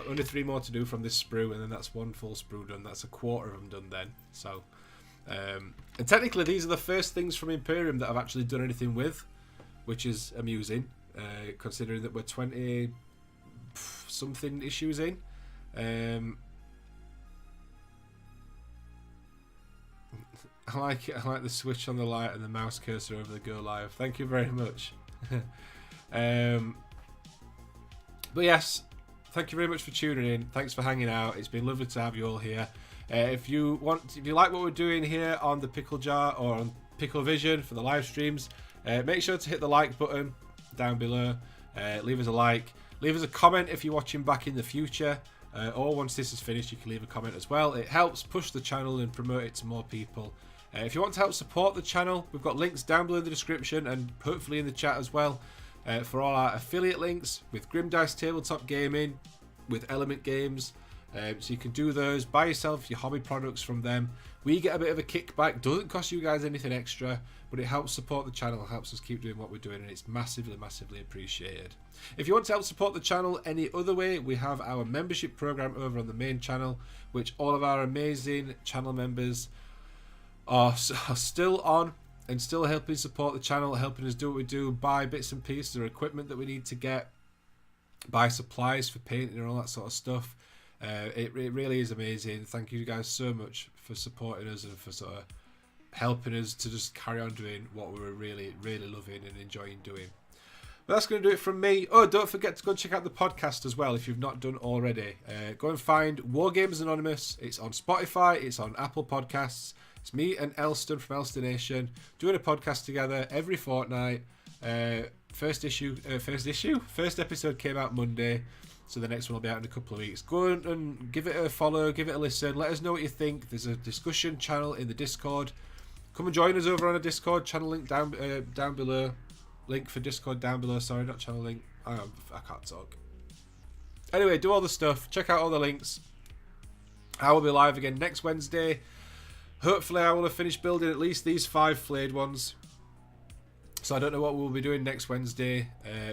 Only 3 more to do from this sprue, and then that's 1 full sprue done. That's a quarter of them done then. So, and technically these are the first things from Imperium that I've actually done anything with, which is amusing, considering that we're 20 something issues in. I like it. I like the switch on the light and the mouse cursor over the go live. Thank you very much. But yes, thank you very much for tuning in. Thanks for hanging out. It's been lovely to have you all here. If you like what we're doing here on the Pickle Jar or on Pickle Vision for the live streams, make sure to hit the like button down below. Leave us a like. Leave us a comment if you're watching back in the future. Or once this is finished, you can leave a comment as well. It helps push the channel and promote it to more people. If you want to help support the channel, we've got links down below in the description and hopefully in the chat as well, for all our affiliate links with Grim Dice Tabletop Gaming, with Element Games. So you can do those, buy yourself your hobby products from them. We get a bit of a kickback. Doesn't cost you guys anything extra, but it helps support the channel, helps us keep doing what we're doing, and it's massively, massively appreciated. If you want to help support the channel any other way, we have our membership program over on the main channel, which all of our amazing channel members are still on and still helping support the channel, helping us do what we do, buy bits and pieces or equipment that we need to get, buy supplies for painting and all that sort of stuff. It really is amazing. Thank you guys so much for supporting us and for sort of helping us to just carry on doing what we're really, really loving and enjoying doing. But that's going to do it from me. Oh, don't forget to go and check out the podcast as well if you've not done already. Go and find War Games Anonymous. It's on Spotify. It's on Apple Podcasts. It's me and Elston from Elston Nation doing a podcast together every fortnight. First episode came out Monday, so the next one will be out in a couple of weeks. Go and give it a follow, give it a listen. Let us know what you think. There's a discussion channel in the Discord. Come and join us over on a Discord channel link down below. Link for Discord down below. Sorry, not channel link. I can't talk. Anyway, do all the stuff. Check out all the links. I will be live again next Wednesday. Hopefully I will have finished building at least these 5 Flayed Ones. So I don't know what we'll be doing next Wednesday,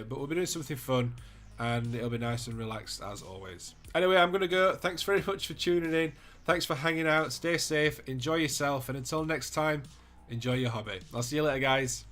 but we'll be doing something fun, and it'll be nice and relaxed as always. Anyway, I'm going to go. Thanks very much for tuning in. Thanks for hanging out. Stay safe. Enjoy yourself. And until next time, enjoy your hobby. I'll see you later, guys.